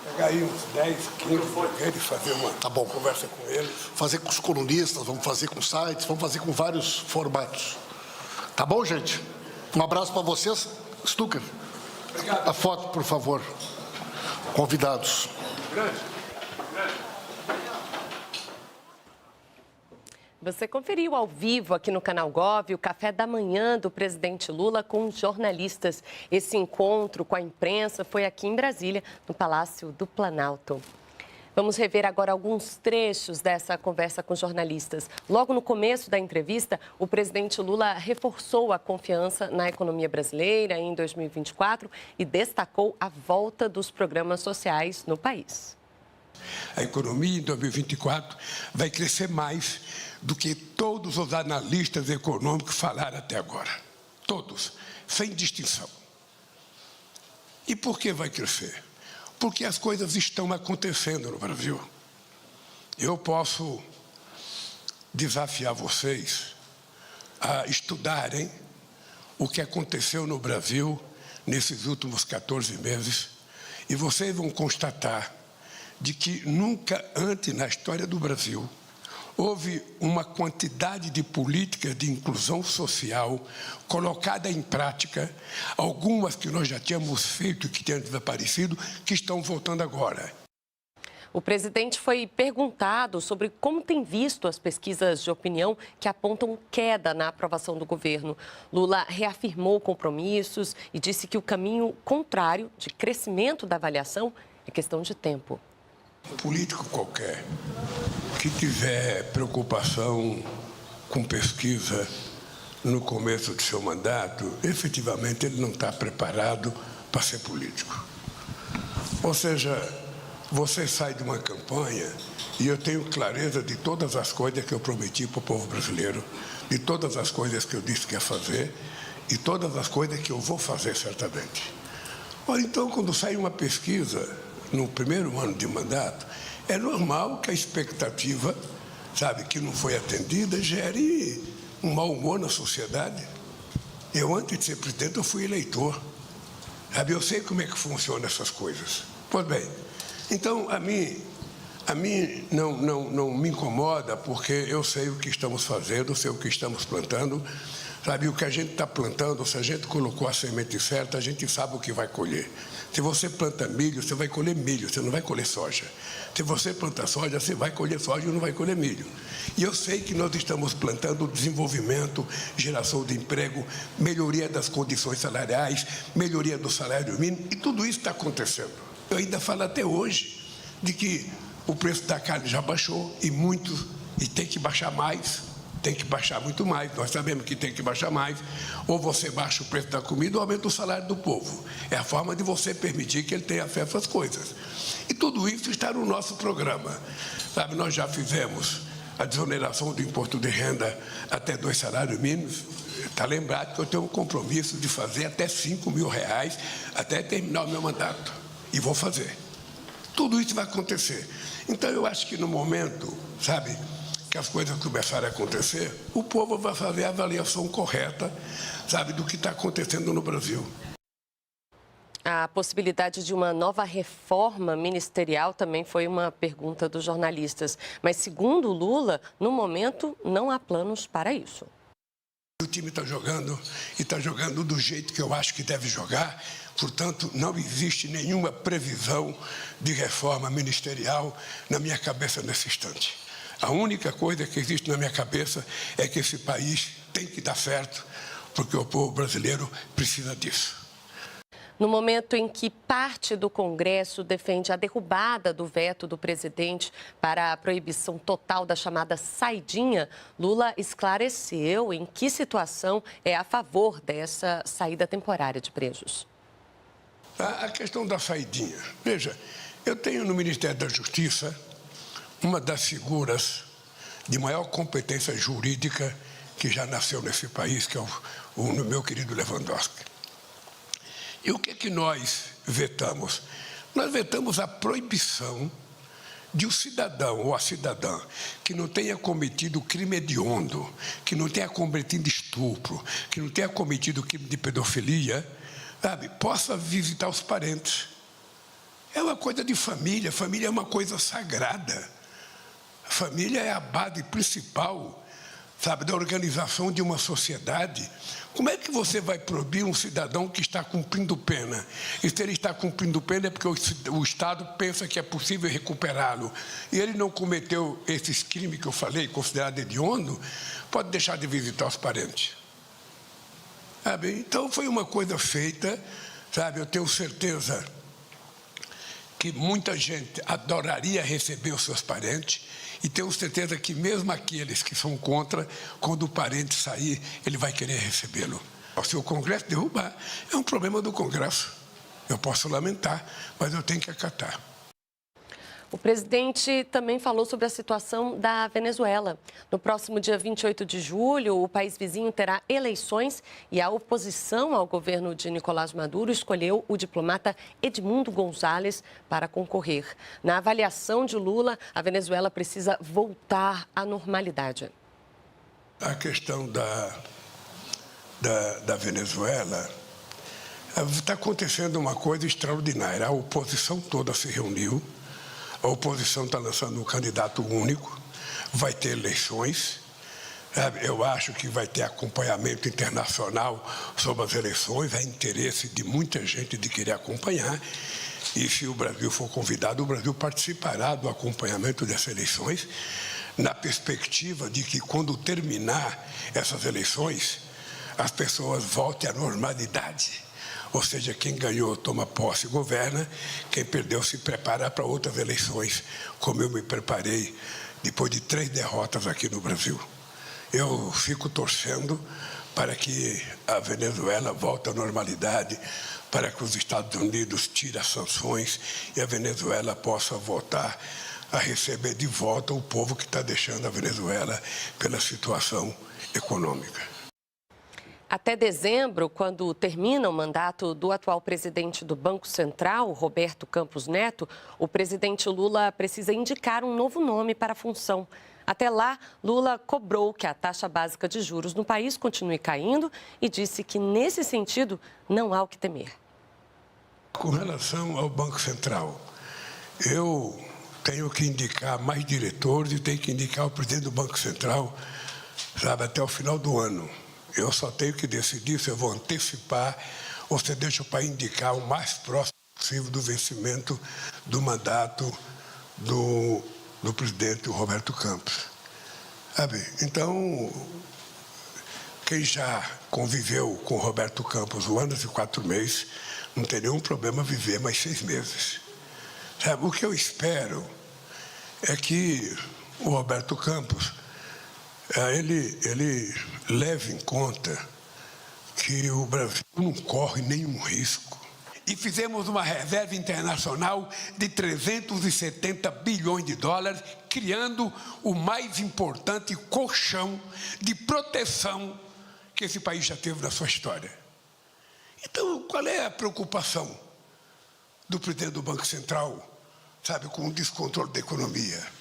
Pegar aí uns 10, 15 blogueiros e fazer uma conversa com eles. Fazer com os colunistas, vamos fazer com sites, vamos fazer com vários formatos. Tá bom, gente? Um abraço para vocês. Stucker, a foto, por favor. Convidados. Você conferiu ao vivo aqui no Canal Gov o café da manhã do presidente Lula com jornalistas. Esse encontro com a imprensa foi aqui em Brasília, no Palácio do Planalto. Vamos rever agora alguns trechos dessa conversa com jornalistas. Logo no começo da entrevista, o presidente Lula reforçou a confiança na economia brasileira em 2024 e destacou a volta dos programas sociais no país. A economia em 2024 vai crescer mais do que todos os analistas econômicos falaram até agora. Todos, sem distinção. E por que vai crescer? Porque as coisas estão acontecendo no Brasil. Eu posso desafiar vocês a estudarem o que aconteceu no Brasil nesses últimos 14 meses e vocês vão constatar de que nunca antes na história do Brasil houve uma quantidade de políticas de inclusão social colocada em prática, algumas que nós já tínhamos feito e que tinham desaparecido, que estão voltando agora. O presidente foi perguntado sobre como tem visto as pesquisas de opinião que apontam queda na aprovação do governo. Lula reafirmou compromissos e disse que o caminho contrário de crescimento da avaliação é questão de tempo. Político qualquer que tiver preocupação com pesquisa no começo de seu mandato, efetivamente ele não está preparado para ser político. Ou seja, você sai de uma campanha e eu tenho clareza de todas as coisas que eu prometi para o povo brasileiro, de todas as coisas que eu disse que ia fazer e todas as coisas que eu vou fazer certamente. Ora, então, quando sai uma pesquisa no primeiro ano de mandato, é normal que a expectativa, que não foi atendida, gere um mau humor na sociedade. Eu, antes de ser presidente, eu fui eleitor. Eu sei como é que funcionam essas coisas. Pois bem, então, a mim não me incomoda, porque eu sei o que estamos fazendo, sei o que estamos plantando. O que a gente está plantando, se a gente colocou a semente certa, a gente sabe o que vai colher. Se você planta milho, você vai colher milho, você não vai colher soja. Se você planta soja, você vai colher soja e não vai colher milho. E eu sei que nós estamos plantando desenvolvimento, geração de emprego, melhoria das condições salariais, melhoria do salário mínimo, e tudo isso está acontecendo. Eu ainda falo até hoje de que o preço da carne já baixou e tem que baixar mais. Tem que baixar muito mais, nós sabemos que tem que baixar mais, ou você baixa o preço da comida ou aumenta o salário do povo. É a forma de você permitir que ele tenha acesso às coisas. E tudo isso está no nosso programa. Nós já fizemos a desoneração do imposto de renda até 2 salários mínimos. Está lembrado que eu tenho um compromisso de fazer até R$5.000 até terminar o meu mandato. E vou fazer. Tudo isso vai acontecer. Então, eu acho que no momento, que as coisas começarem a acontecer, o povo vai fazer a avaliação correta, do que está acontecendo no Brasil. A possibilidade de uma nova reforma ministerial também foi uma pergunta dos jornalistas. Mas, segundo Lula, no momento, não há planos para isso. O time está jogando e está jogando do jeito que eu acho que deve jogar. Portanto, não existe nenhuma previsão de reforma ministerial na minha cabeça nesse instante. A única coisa que existe na minha cabeça é que esse país tem que dar certo, porque o povo brasileiro precisa disso. No momento em que parte do Congresso defende a derrubada do veto do presidente para a proibição total da chamada saidinha, Lula esclareceu em que situação é a favor dessa saída temporária de presos. A questão da saidinha. Veja, eu tenho no Ministério da Justiça uma das figuras de maior competência jurídica que já nasceu nesse país, que é o meu querido Lewandowski. E o que nós vetamos? Nós vetamos a proibição de um cidadão ou a cidadã que não tenha cometido crime hediondo, que não tenha cometido estupro, que não tenha cometido crime de pedofilia, sabe, possa visitar os parentes. É uma coisa de família, família é uma coisa sagrada. A família é a base principal, sabe, da organização de uma sociedade. Como é que você vai proibir um cidadão que está cumprindo pena? E se ele está cumprindo pena é porque o Estado pensa que é possível recuperá-lo. E ele não cometeu esses crimes que eu falei, considerado hediondo, pode deixar de visitar os parentes. Sabe? Então, foi uma coisa feita, sabe? Eu tenho certeza que muita gente adoraria receber os seus parentes e tenho certeza que mesmo aqueles que são contra, quando o parente sair, ele vai querer recebê-lo. Se o Congresso derrubar, é um problema do Congresso. Eu posso lamentar, mas eu tenho que acatar. O presidente também falou sobre a situação da Venezuela. No próximo dia 28 de julho, o país vizinho terá eleições e a oposição ao governo de Nicolás Maduro escolheu o diplomata Edmundo González para concorrer. Na avaliação de Lula, a Venezuela precisa voltar à normalidade. A questão da Venezuela, está acontecendo uma coisa extraordinária. A oposição toda se reuniu. A oposição está lançando um candidato único, vai ter eleições. Eu acho que vai ter acompanhamento internacional sobre as eleições, há interesse de muita gente de querer acompanhar. E se o Brasil for convidado, o Brasil participará do acompanhamento dessas eleições, na perspectiva de que, quando terminar essas eleições, as pessoas voltem à normalidade. Ou seja, quem ganhou toma posse e governa, quem perdeu se prepara para outras eleições, como eu me preparei depois de 3 derrotas aqui no Brasil. Eu fico torcendo para que a Venezuela volte à normalidade, para que os Estados Unidos tirem as sanções e a Venezuela possa voltar a receber de volta o povo que está deixando a Venezuela pela situação econômica. Até dezembro, quando termina o mandato do atual presidente do Banco Central, Roberto Campos Neto, o presidente Lula precisa indicar um novo nome para a função. Até lá, Lula cobrou que a taxa básica de juros no país continue caindo e disse que, nesse sentido, não há o que temer. Com relação ao Banco Central, eu tenho que indicar mais diretores e tenho que indicar o presidente do Banco Central, sabe, até o final do ano. Eu só tenho que decidir se eu vou antecipar ou se deixo para indicar o mais próximo possível do vencimento do mandato do presidente Roberto Campos. Sabe? Então, quem já conviveu com Roberto Campos 1 ano e 4 meses, não tem nenhum problema viver mais 6 meses. Sabe? O que eu espero é que o Roberto Campos ele leva em conta que o Brasil não corre nenhum risco. E fizemos uma reserva internacional de 370 bilhões de dólares, criando o mais importante colchão de proteção que esse país já teve na sua história. Então, qual é a preocupação do presidente do Banco Central, sabe, com o descontrole da economia?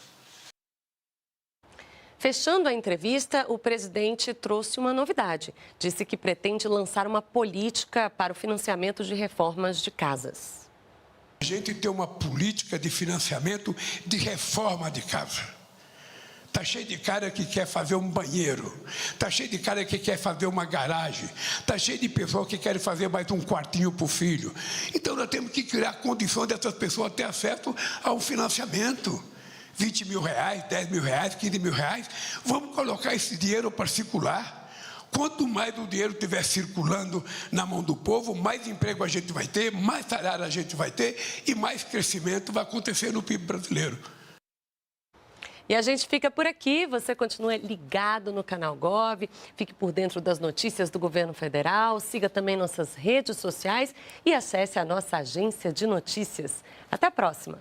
Fechando a entrevista, o presidente trouxe uma novidade. Disse que pretende lançar uma política para o financiamento de reformas de casas. A gente tem uma política de financiamento de reforma de casa. Está cheio de cara que quer fazer um banheiro. Está cheio de cara que quer fazer uma garagem. Está cheio de pessoas que querem fazer mais um quartinho para o filho. Então, nós temos que criar condições dessas pessoas ter acesso ao financiamento. 20 mil reais, 10 mil reais, 15 mil reais. Vamos colocar esse dinheiro para circular. Quanto mais o dinheiro estiver circulando na mão do povo, mais emprego a gente vai ter, mais salário a gente vai ter e mais crescimento vai acontecer no PIB brasileiro. E a gente fica por aqui, você continua ligado no Canal Gov, fique por dentro das notícias do governo federal, siga também nossas redes sociais e acesse a nossa agência de notícias. Até a próxima!